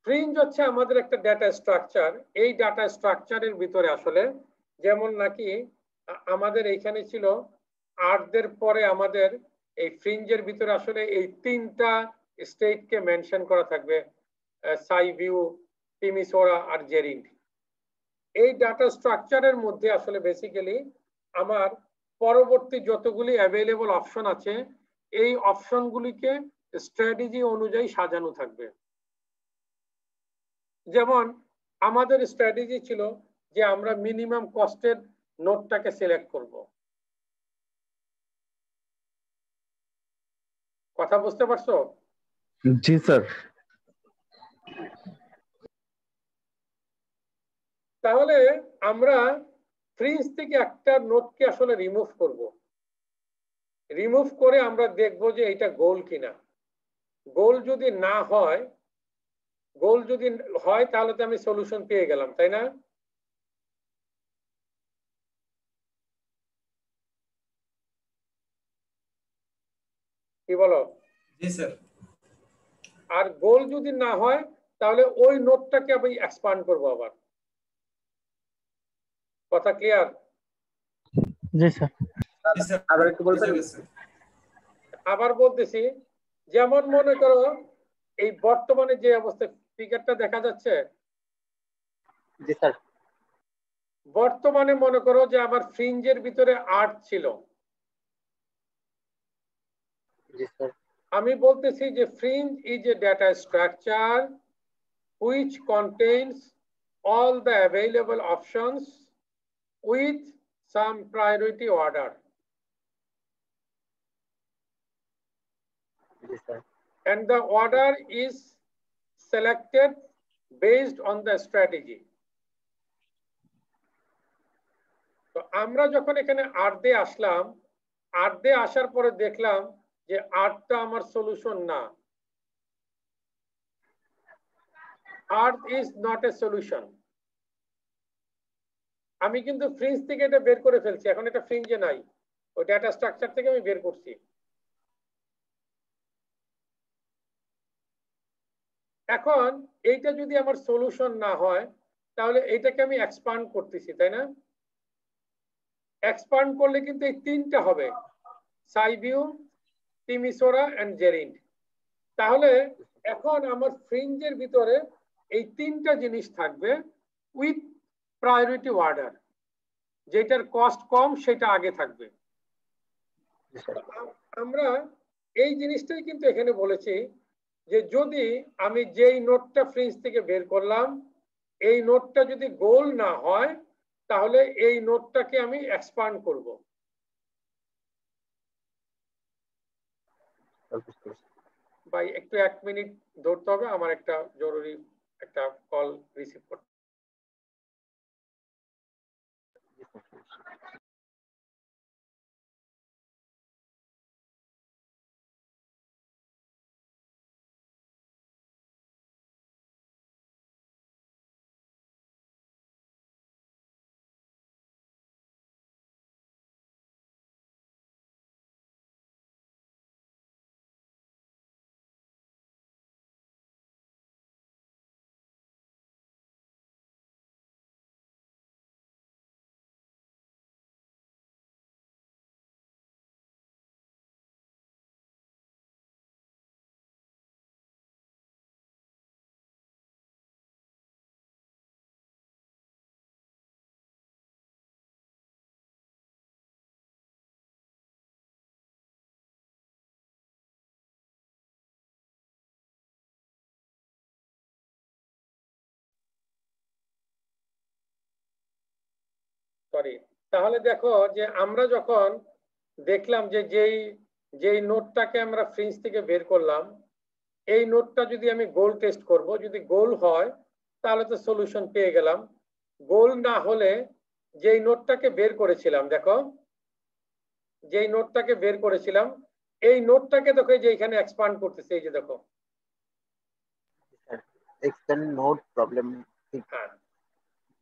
ফ্রিঞ্জ হচ্ছে আমাদের একটা ডাটা স্ট্রাকচার। এই ডাটা স্ট্রাকচারের ভিতরে আসলে যেমন নাকি আমাদের এইখানে ছিল আর্টদের পরে আমাদের এই ফ্রিঞ্জের ভিতরে আসলে এই তিনটা স্টেটকে মেনশন করা থাকবে, সাইবিউ, তিমিসোরা আর জেরিন্ড। এই ডাটা স্ট্রাকচারের মধ্যে আসলে বেসিক্যালি আমার পরবর্তী যতগুলি অ্যাভেলেবল অপশন আছে, এই অপশনগুলিকে স্ট্র্যাটেজি অনুযায়ী সাজানো থাকবে। যেমন আমাদের স্ট্র্যাটেজি ছিল যে আমরা মিনিমাম কস্টের নোটটাকে সিলেক্ট করব। কথা বুঝতে পারছো? জি স্যার। তাহলে আমরা ফ্রিঞ্জ থেকে একটা নোটকে আসলে রিমুভ করব। রিমুভ করে আমরা দেখব যে এটা গোল কিনা। গোল যদি না হয়, গোল যদি হয় তাহলে তো আমি সলিউশন পেয়ে গেলাম, তাই না? কি বলো? জি স্যার। আর গোল যদি না হয় তাহলে ওই নোটটাকে আমি এক্সপান্ড করব আবার। কথা ক্লিয়ার? জি স্যার। আবার একটু বলবেন? আবার বলতেছি, যেমন মনে করো এই বর্তমানে যে অবস্থা, ফিগারটা দেখা যাচ্ছে? জি স্যার। বর্তমানে মনে করো যে আমার ফ্রিঞ্জের ভিতরে আর্ট ছিল। জি স্যার। আমি বলতেছি যে fringe is a data structure which contains all the available options with some priority order. G sir. And the order is selected based on the strategy. তো আমরা যখন এখানে আর্ট দিয়ে আসলাম, আর্ট দিয়ে আসার পরে দেখলাম যে আর্টটা আমার সলিউশন না। Art is not a solution. আমি কিন্তু ফ্রিঞ্জ থেকে এটা বের করে ফেলছি, এখন এটা ফ্রিঞ্জে নাই, ওই ডেটা স্ট্রাকচার থেকে আমি বের করছি। এখন এইটা যদি আমার সলিউশন না হয় তাহলে এটাকে আমি এক্সপান্ড করতেছি, তাই না? এক্সপান্ড করলে কিন্তু এই তিনটা হবে, সাইবিউ, টিমিসোরা এন্ড জেরিন্ড। তাহলে এখন আমার ফ্রিঞ্জের ভিতরে এই তিনটা জিনিস থাকবে উইথ প্রায়োরিটি অর্ডার। যেটার কস্ট কম সেটা আগে থাকবে। আমরা এই জিনিসটাই কিন্তু এখানে বলেছি যে যদি আমি যেই নোটটা ফ্রিঞ্জ থেকে বের করলাম এই নোটটা যদি গোল না হয় তাহলে এই নোটটাকে আমি এক্সপান্ড করব। ভাই একটু 1 মিনিট ধরতে হবে, আমার একটা জরুরি একটা কল রিসিভ করতে। সরি, তাহলে দেখো যে আমরা যখন দেখলাম যে যেই নোটটাকে আমরা ফ্রিঞ্জ থেকে বের করলাম এই নোটটা যদি আমি গোল টেস্ট করব, যদি গোল হয় তাহলে তো সলিউশন পেয়ে গেলাম। গোল না হলে যেই নোটটাকে বের করেছিলাম, দেখো যেই নোটটাকে বের করেছিলাম এই নোটটাকে দেখো যে এখানে এক্সপান্ড করতেছে, এই যে দেখো এক্সটেন্ড নোট প্রবলেম। হ্যাঁ,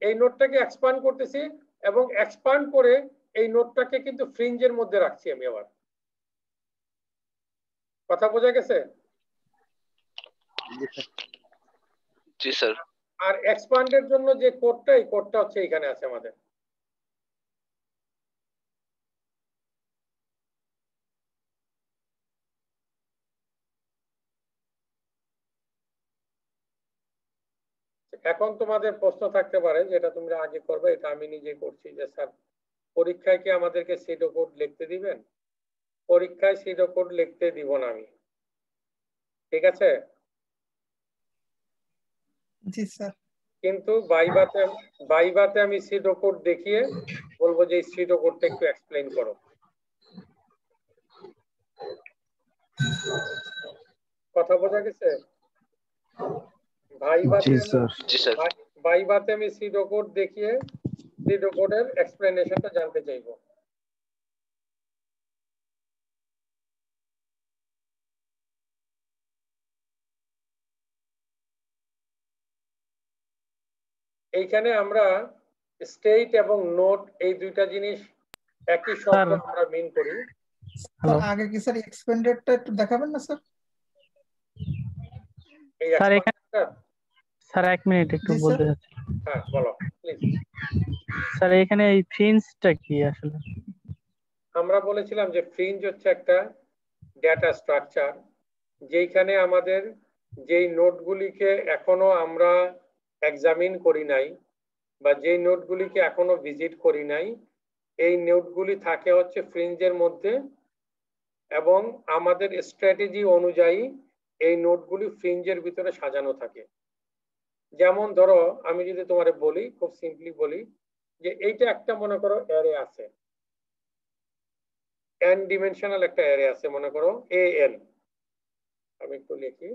এই নোটটাকে এক্সপান্ড করতেছি এবং এক্সপান্ড করে এই নোটটাকে কিন্তু ফ্রিঞ্জের মধ্যে রাখছি আমি আবার। কথা বোঝা গেছে? জি স্যার। আর এক্সপান্ডের জন্য যে কোডটা, এই কোডটা হচ্ছে এখানে আছে আমাদের। এখন তোমাদের প্রশ্ন থাকতে পারে যেটা তোমরা আগে করবে, এটা আমি নিজে করছি, যে স্যার পরীক্ষায় কি আমাদেরকে সিডো কোড লিখতে দিবেন? পরীক্ষায় সিডো কোড লিখতে দিব না আমি, ঠিক আছে? জি স্যার। কিন্তু বাইবাতে আমি সিডো কোড দেখিয়ে বলবো যে এই সিডো কোডটা একটু এক্সপ্লেইন করো। কথা বোঝা গেছে? ভাইভাতে আমি সিডো কোড দেখিয়ে সিডো কোডের এক্সপ্লেনেশনটা জানতে চাইবো। এইখানে আমরা স্টেট এবং নোট এই দুইটা জিনিস একই শব্দ আমরা মিন করি। আগে কি স্যার এক্সপেন্ডেডটা একটু দেখাবেন না স্যার? স্যার এখানে স্যার 1 মিনিট একটু বলতে চাচ্ছি। হ্যাঁ বলো প্লিজ। স্যার এখানে এই ফ্রিঞ্জটা কি আসলে? আমরা বলেছিলাম যে ফ্রিঞ্জ হচ্ছে একটা ডেটা স্ট্রাকচার যেখানে আমাদের যেই নোটগুলিকে এখনো আমরা এক্সামিন করি নাই বা যেই নোটগুলিকে এখনো ভিজিট করি নাই এই নোটগুলি থাকে হচ্ছে ফ্রিঞ্জের মধ্যে এবং আমাদের স্ট্র্যাটেজি অনুযায়ী এই নোটগুলি ফ্রিঞ্জের ভিতরে সাজানো থাকে। যেমন ধরো আমি যদি তোমারে বলি, খুব সিম্পলি বলি যে এইটা একটা মনে করো অ্যারে আছে, n ডিমেনশনাল একটা অ্যারে আছে, মনে করো an। আমি একটু লিখি,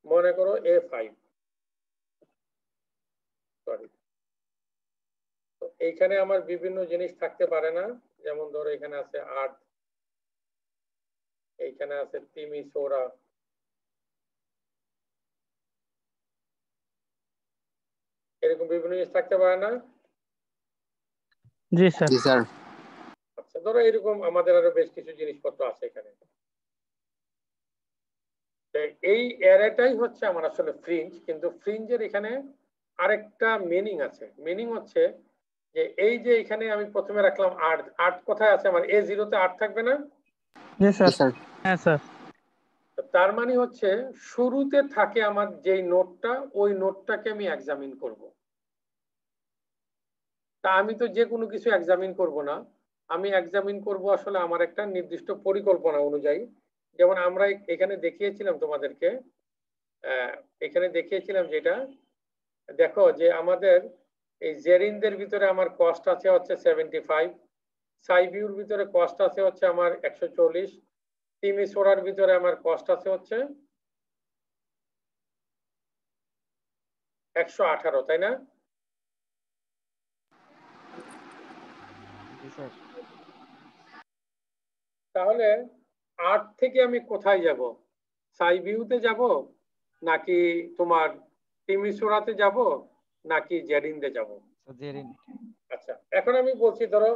মনে করো A5, সরি। তো এইখানে আমার বিভিন্ন জিনিস থাকতে পারে না, যেমন ধরো এখানে আছে 8, এইখানে আছে তিমিসোরা, এরকম বিভিন্ন জিনিস থাকতে পারে না? জি স্যার। জি স্যার। আচ্ছা ধরো এরকম আমাদের আরো বেশ কিছু জিনিসপত্র আছে এখানে। এই অ্যারেটাই হচ্ছে আমার আসলে ফ্রিঞ্জ, কিন্তু ফ্রিঞ্জের এখানে আরেকটা মিনিং আছে। মিনিং হচ্ছে যে এই যে এখানে আমি প্রথমে রাখলাম 8 কোথায় আছে আমার? A0 তে 8 থাকবে না? জি স্যার। হ্যাঁ স্যার। তার মানে হচ্ছে শুরুতে থাকে আমার যেই নোটটা, ওই নোটটাকে আমি এক্সামিন করব। তা আমি তো যে কোনো কিছু এক্সামিন করব না, আমি এক্সামিন করব আসলে আমার একটা নির্দিষ্ট পরিকল্পনা অনুযায়ী। যেমন আমরা এখানে দেখিয়েছিলাম তোমাদেরকে, এখানে দেখিয়েছিলাম যেটা দেখো যে আমাদের এই জেরিনদের ভিতরে আমার কস্ট আছে হচ্ছে 75, সাইবিউর ভিতরে কস্ট আছে হচ্ছে আমার 140, তিমিসোরার ভিতরে আমার কস্ট আছে হচ্ছে 118, তাই না? তাহলে 8 থেকে আমি কোথায় যাব? সাইবিউতে যাব নাকি তোমার তিমিসোরাতে যাব নাকি জেরিনতে যাব? জেরিন। আচ্ছা এখন আমি বলছি, ধরো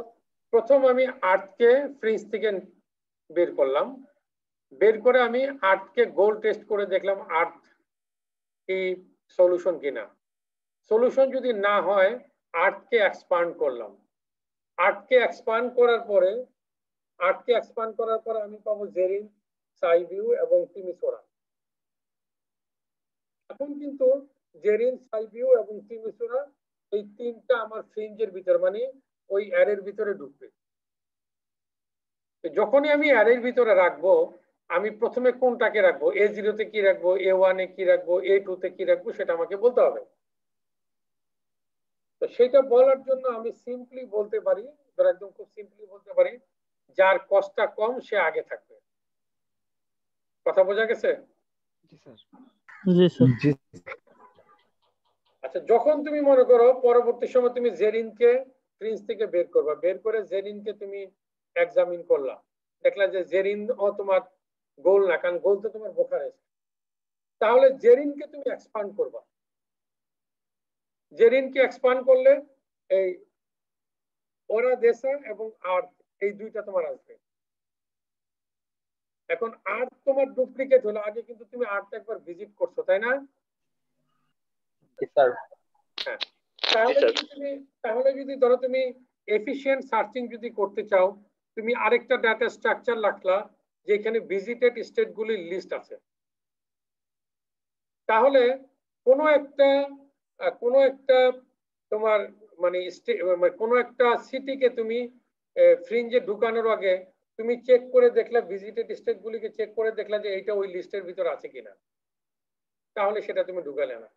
প্রথম আমি 8 কে ফ্রিজ থেকে বের করলাম, বের করে আমি 8 কে গোল টেস্ট করে দেখলাম 8 কি সলিউশন কিনা। সলিউশন যদি না হয় 8 কে এক্সপান্ড করলাম, 8 কে এক্সপান্ড করার পরে আমি পাবো জেরিন, সাইবিউ এবং তিমিসোরা। এখন কিন্তু জেরিন, সাইবিউ এবং তিমিসোরা এই তিনটা আমার ফ্রিঞ্জের ভিতরে মানে ওই অ্যারের ভিতরে ঢুকবে। যখনই আমি অ্যারের ভিতরে রাখবো, আমি প্রথমে কোনটাকে রাখবো, A0 তে কি রাখবো, A1 এ কি রাখবো, A2 তে কি রাখবো, সেটা আমাকে বলতে হবে। তো সেটা বলার জন্য আমি সিম্পলি বলতে পারি, একদম খুব সিম্পলি বলতে পারি, যার কষ্টটা কম সে আগে থাকবে। কথা বোঝা গেছে? জি স্যার। আচ্ছা যখন তুমি মনে করো পরবর্তী সময় তুমি জেরিনকে ফ্রিঞ্জ থেকে বের করবা, বের করে জেরিনকে তুমি এক্সামিন করলা, দেখলা যে জেরিন ও তোমার গোল না, কারণ গোল তো তোমার বোখারেস্ট। তাহলে জেরিনকে তুমি এক্সপান্ড করবা। জেরিনকে এক্সপান্ড করলে এই ওরা দেশা এবং আর্থ এই দুইটা তোমার আসবে। এখন আর্থ তোমার ডুপ্লিকেট হলো, আগে কিন্তু তুমি আর্থ একবার ভিজিট করছো, তাই না? হ্যাঁ। তাহলে যদি ধরো তুমি এফিশিয়েন্ট সার্চিং যদি করতে চাও, তুমি আরেকটা ডাটা স্ট্রাকচার রাখলা যেখানে ভিজিটেড স্টেটগুলির লিস্ট আছে। তাহলে কোনো একটা তোমার মানে কোনো একটা সিটিকে তুমি ফ্রিঞ্জে ঢুকানোর আগে তুমি চেক করে দেখলে, ভিজিটেড স্টেট গুলিকে চেক করে দেখলে যে এইটা ওই লিস্টের ভিতর আছে কিনা, তাহলে সেটা তুমি ঢুকালে না।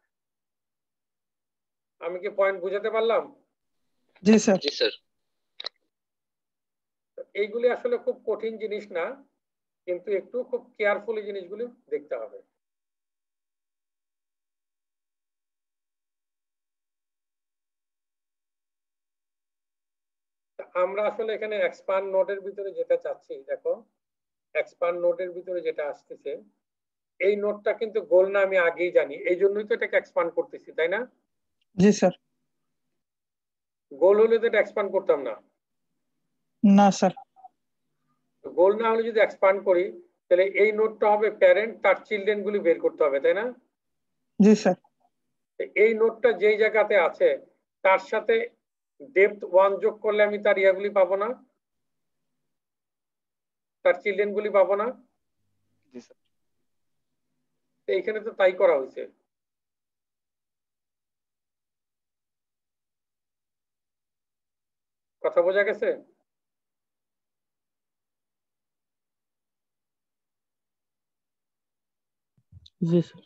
আমি কি পয়েন্ট বুঝাতে পারলাম? জি স্যার। জি স্যার। এইগুলি আসলে খুব কঠিন জিনিস না, কিন্তু একটু খুব কেয়ারফুলি জিনিসগুলি দেখতে হবে। আমরা আসলে এখানে এক্সপান্ড নোটের ভিতরে যেটা চাচ্ছি, দেখো এক্সপান্ড নোটের ভিতরে যেটা আসতেছে, এই নোটটা কিন্তু গোল না আমি আগেই জানি, এই জন্যই তো এটাকে এক্সপান্ড করতেছি, তাই না? জি স্যার। গোল হলে তো এটা এক্সপান্ড করতাম না। না স্যার। গোল না হলে যদি এক্সপান্ড করি, তাহলে এই নোটটা হবে প্যারেন্ট, তার চিলড্রেন গুলি বের করতে হবে, তাই না? জি স্যার। এই নোটটা যেই জায়গাতে আছে তার সাথে ডেপথ 1 যোগ করলে আমি তার ইয়াগুলি পাবো না, তার চিলড্রেন গুলি পাবো না। এইখানে তো তাই করা হয়েছে। কথা বোঝা গেছে? জি স্যার।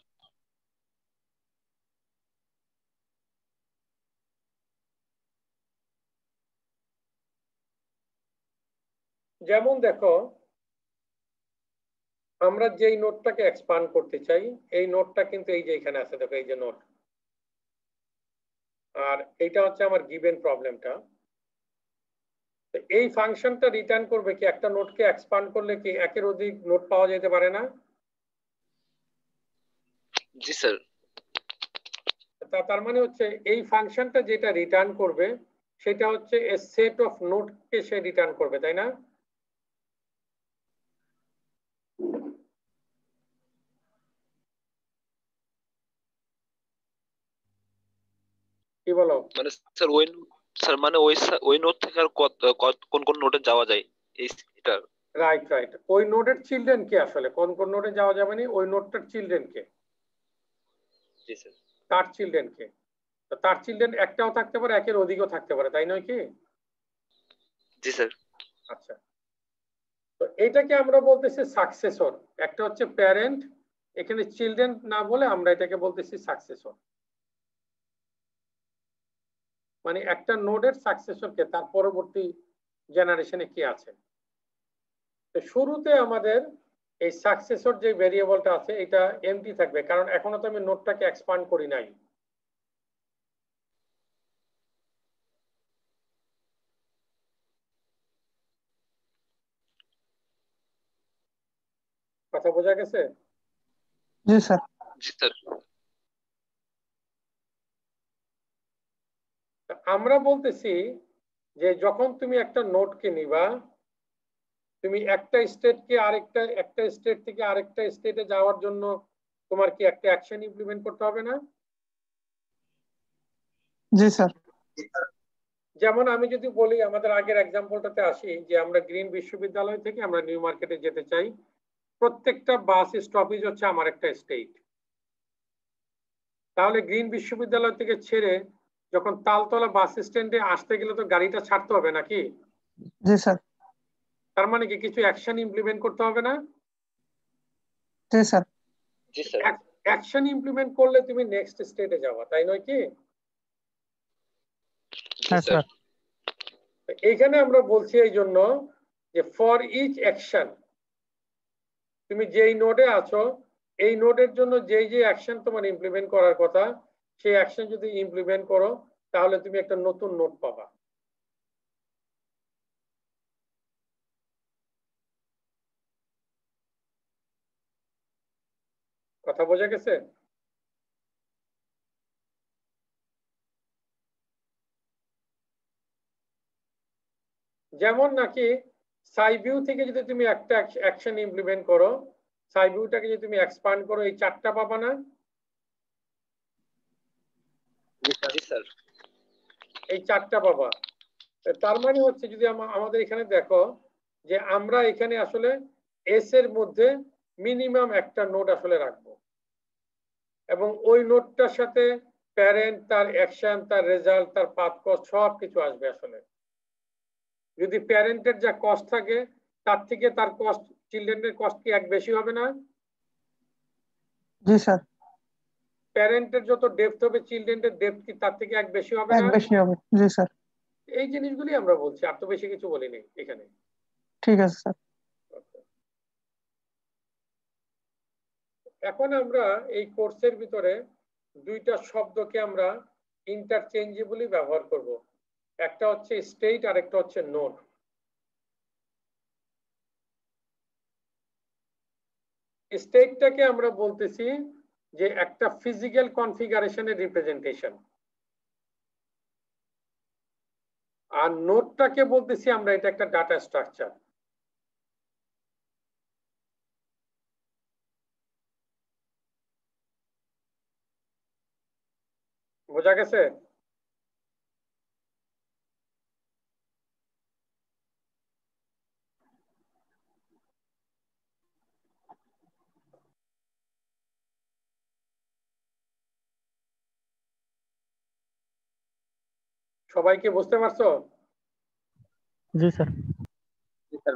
যেমন দেখো, আমরা যেই নোটটাকে এক্সপান্ড করতে চাই, এই নোটটা কিন্তু এই যে এখানে আছে, দেখো এই যে নোট, আর এইটা হচ্ছে আমার গিভেন প্রবলেমটা। এই ফাংশনটা রিটার্ন করবে কি একটা নোটকে এক্সপান্ড করলে কি একের অধিক নোট পাওয়া যেতে পারে না? জি স্যার। তার মানে হচ্ছে এই ফাংশনটা যেটা রিটার্ন করবে সেটা হচ্ছে এ সেট অফ নোটকে সে রিটার্ন করবে, তাই না? কি বলো? মানে স্যার ওই স্যার মানে ওই নোট থেকে আর কোন কোন নোটে যাওয়া যায় এটা? Right right. ওই নোডের চিলড্রেন কে, আসলে কোন কোন নোডে যাওয়া যাবে না, ওই নোডটার চিলড্রেন কে, জি স্যার। তার চিলড্রেন কে। তার চিলড্রেন একটাও থাকতে পারে, একের অধিকও থাকতে পারে, তাই নয় কি? জি স্যার। আচ্ছা, তো এটাকে আমরা বলতেছি সাকসেসর। একটা হচ্ছে প্যারেন্ট, এখানে চিলড্রেন না বলে আমরা এটাকে বলতেছি সাকসেসর। মানে একটা নোডের সাকসেসর কে, তার পরবর্তী জেনারেশনে কি আছে। তো শুরুতে আমাদের এই সাকসেসর যে ভেরিয়েবলটা আছে এটা এমটি থাকবে, কারণ এখনো তো আমি নোডটাকে এক্সপান্ড করি নাই। কথা বোঝা গেছে? জি স্যার। জি স্যার। আমরা বলতেছি যে যখন তুমি একটা নোডকে নিবা, তুমি একটা স্টেটকে একটা স্টেট থেকে আরেকটা স্টেটে যাওয়ার জন্য তোমার কি একটা অ্যাকশন ইমপ্লিমেন্ট করতে হবে না? জি স্যার। যেমন আমি যদি বলি, আমাদের আগের এক্সাম্পলটাতে আসি, যে আমরা গ্রিন বিশ্ববিদ্যালয় থেকে আমরা নিউ মার্কেটে যেতে চাই, প্রত্যেকটা বাস স্টপেজ হচ্ছে আমার একটা স্টেট। তাহলে গ্রিন বিশ্ববিদ্যালয় থেকে ছেড়ে যখন তালতলা বাস স্ট্যান্ডে আসতে গেলে তো গাড়িটা ছাড়তে হবে নাকি? জি স্যার। তার মানে কি কিছু অ্যাকশন ইমপ্লিমেন্ট করতে হবে না? জি স্যার। জি স্যার। অ্যাকশন ইমপ্লিমেন্ট করলে তুমি নেক্সট স্টেটে যাওয়া, তাই নয় কি? হ্যাঁ স্যার। এইখানে আমরা বলছি এই জন্য যে ফর ইচ অ্যাকশন, তুমি যেই নোডে আছো এই নোডের জন্য যেই যে অ্যাকশন তোমার ইমপ্লিমেন্ট করার কথা, সেই অ্যাকশন যদি ইমপ্লিমেন্ট করো তাহলে তুমি একটা নতুন নোড পাবা। কথা বোঝা গেছে? যেমন নাকি সাইড ভিউ থেকে যদি তুমি একটা অ্যাকশন ইমপ্লিমেন্ট করো, সাইড ভিউটাকে যদি তুমি এক্সপান্ড করো, এই চারটা পাবা না? জি স্যার। এই চারটা পাবা। তার মানে হচ্ছে যদি আমাদের এখানে দেখো যে আমরা এখানে আসলে এস এর মধ্যে মিনিমাম একটা নোড আসলে রাখবো, এবং ওই নোডটার সাথে প্যারেন্ট, তার অ্যাকশন, তার রেজাল্ট, তার পাথ কস্ট সব কিছু আসবে আসলে। যদি প্যারেন্টের যা কস্ট থাকে তার থেকে তার কস্ট, চিলড্রেনের কস্ট কি এক বেশি হবে না? জি স্যার। প্যারেন্টের যত ডেপথ হবে চিলড্রেনের ডেপথ কি তার থেকে এক বেশি হবে এক না? বেশি হবে। জি স্যার। এই জিনিসগুলি আমরা বলছি, আর তো বেশি কিছু বলিনি এখানে। ঠিক আছে স্যার। এখন আমরা এই কোর্সের ভিতরে দুইটা শব্দকে আমরা ইন্টারচেঞ্জেবলি ব্যবহার করব। একটা হচ্ছে স্টেট আর একটা হচ্ছে নোড। স্টেটটাকে আমরা বলতেছি যে একটা ফিজিক্যাল কনফিগারেশনের রিপ্রেজেন্টেশন, আর নোডটাকে বলতেছি আমরা এটা একটা ডাটা স্ট্রাকচার। বোঝা গেছে? সবাই কি বুঝতে পারছো? জি স্যার। জি স্যার।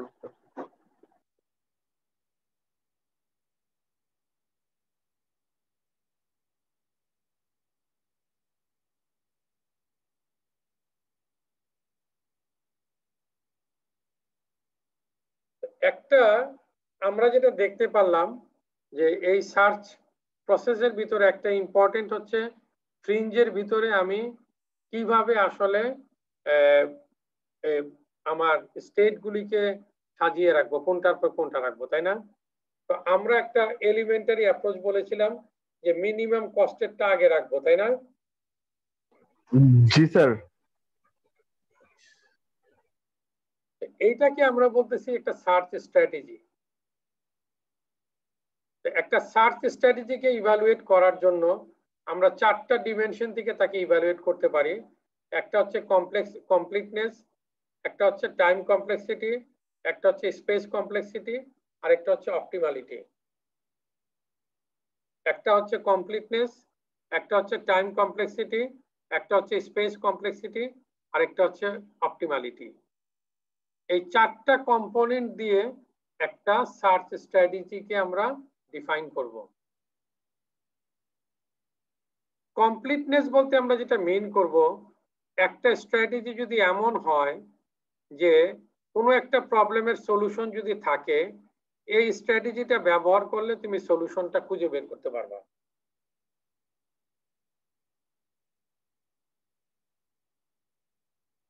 একটা আমরা যেটা দেখতে পারলাম যে এই সার্চ প্রসেসের ভিতরে একটা ইম্পর্টেন্ট হচ্ছে ফ্রিঞ্জের ভিতরে আমি কিভাবে আসলে আমার স্টেট গুলিকে সাজিয়ে রাখবো, কোনটার পর কোনটা রাখবো, তাই না? তো আমরা একটা এলিমেন্টারি অ্যাপ্রোচ বলেছিলাম যে মিনিমাম কস্টেরটা আগে রাখবো, তাই না? জি স্যার। এইটাকে আমরা বলতেছি একটা সার্চ স্ট্র্যাটেজি। একটা সার্চ স্ট্র্যাটেজিকে ইভালুয়েট করার জন্য আমরা চারটা ডিমেনশন থেকে তাকে ইভালুয়েট করতে পারি। একটা হচ্ছে কমপ্লিটনেস, একটা হচ্ছে টাইম কমপ্লেক্সিটি, একটা হচ্ছে স্পেস কমপ্লেক্সিটি, আর একটা হচ্ছে অপটিমালিটি। একটা হচ্ছে কমপ্লিটনেস, একটা হচ্ছে টাইম কমপ্লেক্সিটি, একটা হচ্ছে স্পেস কমপ্লেক্সিটি, আর একটা হচ্ছে অপটিমালিটি। এই চারটা কম্পোনেন্ট দিয়ে একটা সার্চ স্ট্র্যাটেজিকে আমরা ডিফাইন করব। কমপ্লিটনেস বলতে আমরা যেটা মেইন করব, একটা স্ট্র্যাটেজি যদি এমন হয় যে কোনো একটা প্রবলেমের সলিউশন যদি থাকে, এই স্ট্র্যাটেজিটা ব্যবহার করলে তুমি সলিউশনটা খুঁজে বের করতে পারবা।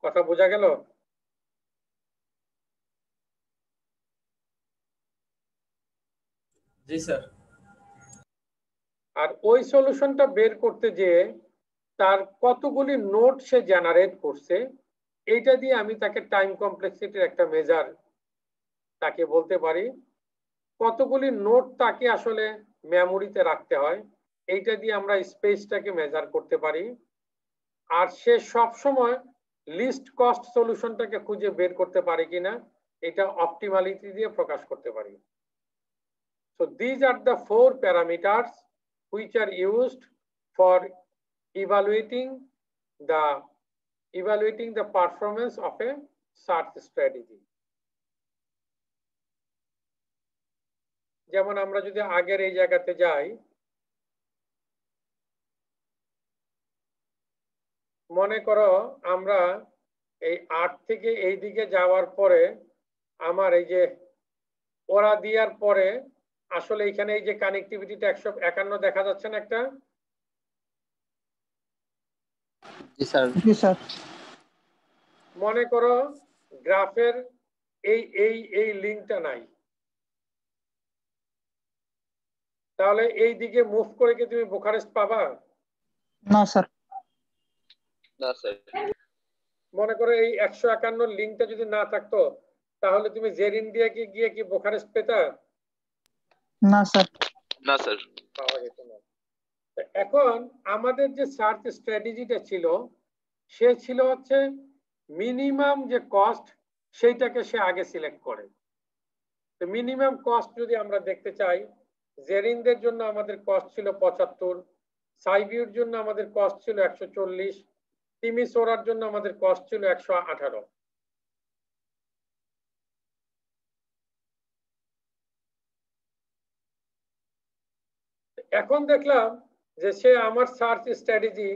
কথা বোঝা গেল? জি স্যার। আর ওই সলিউশনটা বের করতে যে তার কতগুলি নোট সে জেনারেট করছে, এইটা দিয়ে আমি তাকে টাইম কমপ্লেক্সিটির একটা মেজার তাকে বলতে পারি। কতগুলি নোট তাকে আসলে মেমোরিতে রাখতে হয়, এইটা দিয়ে আমরা স্পেসটাকে মেজার করতে পারি। আর সে সব সময় লিস্ট কস্ট সলিউশনটাকে খুঁজে বের করতে পারে কিনা, এটা অপটিমালিটি দিয়ে প্রকাশ করতে পারি। So these are the four parameters which are used for evaluating the performance of a search strategy. যেমন আমরা যদি আগের এই জায়গাতে যাই, মনে করো আমরা এই 8 থেকে এই দিকে যাওয়ার পরে আমার এই যে ওরা দেওয়ার পরে আসলে এখানে এই যে কানেক্টিভিটিটা 151 দেখা যাচ্ছে না একটা? জি স্যার। জি স্যার। মনে করো গ্রাফের এই এই এই লিঙ্কটা নাই, তাহলে এই দিকে মুভ করে কি তুমি বুখারেস্ট পাবা? না স্যার। না স্যার। মনে করো এই 151 লিঙ্কটা যদি না থাকতো তাহলে তুমি জেরিন দিয়ে গিয়ে কি বুখারেস্ট পেতা? না স্যার। না স্যার। পাওয়া যেত না। এখন আমাদের যে সার্চ স্ট্র্যাটেজিটা ছিল, সে ছিল হচ্ছে মিনিমাম যে কস্ট সেইটাকে সে আগে সিলেক্ট করে। তো মিনিমাম কস্ট যদি আমরা দেখতে চাই, জেরিনদের জন্য আমাদের কস্ট ছিল 75, সাইভিউর জন্য আমাদের কস্ট ছিল 140, তিমিসোরার জন্য আমাদের কস্ট ছিল 118। এখন দেখলাম যে সে আমার সার্চ স্ট্র্যাটেজি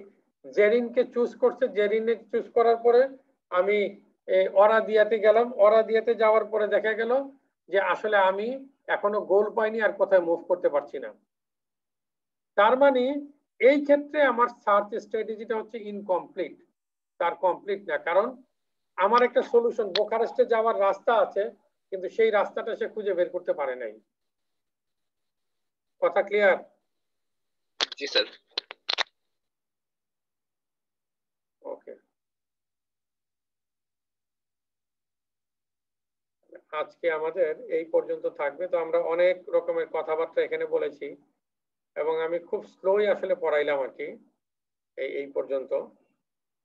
জেরিনকে চুজ করছে, জেরিনে চুজ করার পরে আমি অরা দিয়াতে গেলাম, অরা দিয়াতে যাওয়ার পরে দেখা গেল যে আসলে আমি এখনো গোল পাইনি আর কোথায় মুভ করতে পারছি না। তার মানে এই ক্ষেত্রে আমার সার্চ স্ট্র্যাটেজিটা হচ্ছে ইনকমপ্লিট, তার কমপ্লিট না, কারণ আমার একটা সলিউশন বোখারেস্টে যাওয়ার রাস্তা আছে কিন্তু সেই রাস্তাটা সে খুঁজে বের করতে পারে নাই। কথা ক্লিয়ার? জি স্যার। ওকে, আজকে আমাদের এই পর্যন্ত থাকবে। তো আমরা অনেক রকমের কথাবার্তা এখানে বলেছি এবং আমি খুব স্লোই আসলে পড়াইলাম আর কি এই পর্যন্ত।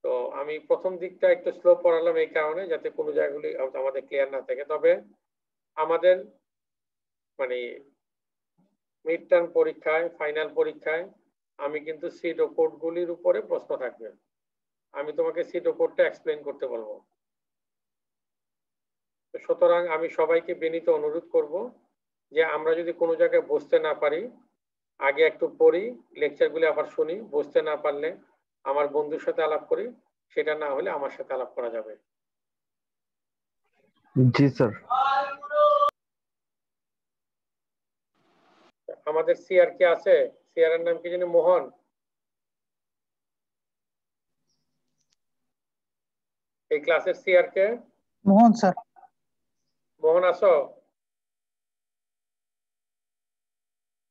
তো আমি প্রথম দিকটা একটু স্লো পড়ালাম এই কারণে যাতে কোনো জায়গাগুলি আমাদের ক্লিয়ার না থাকে। তবে আমাদের মানে মিড টার্ম পরীক্ষায়, ফাইনাল পরীক্ষায় আমি কিন্তু সিডো কোডগুলির উপরে প্রশ্ন থাকবে, আমি তোমাকে সিডো কোডটা এক্সপ্লেইন করতে বলবো। সুতরাং আমি সবাইকে বিনীত অনুরোধ করব যে আমরা যদি কোনো জায়গায় বুঝতে না পারি আগে একটু পড়ি, লেকচারগুলি আবার শুনি, বুঝতে না পারলে আমার বন্ধুর সাথে আলাপ করি, সেটা না হলে আমার সাথে আলাপ করা যাবে। জি স্যার। আমাদের সিআর কে আছে? সিআর এর নাম কি জানি? মোহন। এই ক্লাসের সিআর কে? মোহন স্যার। মোহন আসো।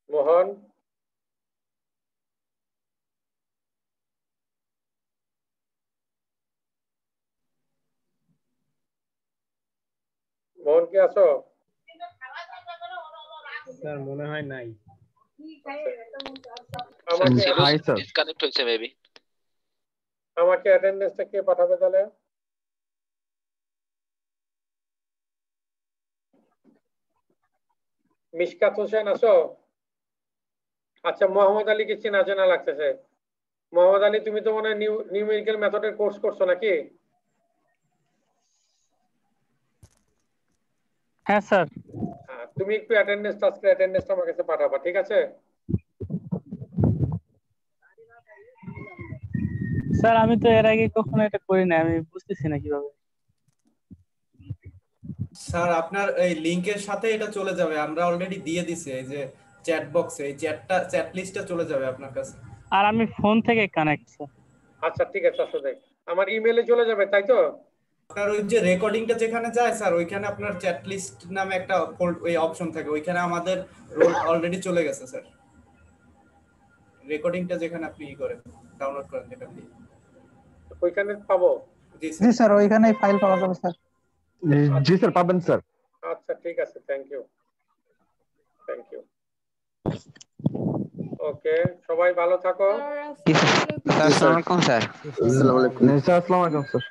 মোহন, মোহন কি আসো? স্যার মনে হয় নাই। আমাকে ডিসকানেক্ট হয়েছে মেবি। আমাকে অ্যাটেন্ডেন্সটা কে পাঠাবে তাহলে? মিশকাত হোসেন আসো। আচ্ছা, মোহাম্মদ আলীকে চেনা চেনা লাগতেছে। মোহাম্মদ আলী, তুমি তো মনে হয় নিউমেরিক্যাল মেথডের কোর্স করছো নাকি? হ্যাঁ স্যার। তুমি একটু অ্যাটেন্ডেন্সটা আমার কাছে পাঠাবা, ঠিক আছে? স্যার আমি তো এর আগে কখনো এটা করি না, আমি বুঝতেছি না কিভাবে। স্যার আপনার এই লিংকের সাথে এটা চলে যাবে, আমরা অলরেডি দিয়ে দিছি এই যে চ্যাট বক্সে, এই চ্যাট লিস্টটা চলে যাবে আপনার কাছে। আর আমি ফোন থেকে কানেক্ট স্যার। আচ্ছা ঠিক আছে, আসলে আমার ইমেইলে চলে যাবে তাই তো? আপনার ওই যে রেকর্ডিংটা যেখানে যায় স্যার, ওইখানে আপনার চ্যাট লিস্ট নামে একটা ওই অপশন থাকে, ওইখানে আমাদের রোল অলরেডি চলে গেছে স্যার। রেকর্ডিংটা যেখানে আপনি করেন, ডাউনলোড করেন যেখান দিয়ে, ওইখানে পাবো? জি স্যার, ওইখানেই ফাইল পাওয়া যাবে স্যার। জি স্যার, পাবেন স্যার। আচ্ছা ঠিক আছে, থ্যাংক ইউ। ওকে, সবাই ভালো থাকো। আসসালামু আলাইকুম স্যার। আসসালামু আলাইকুম স্যার।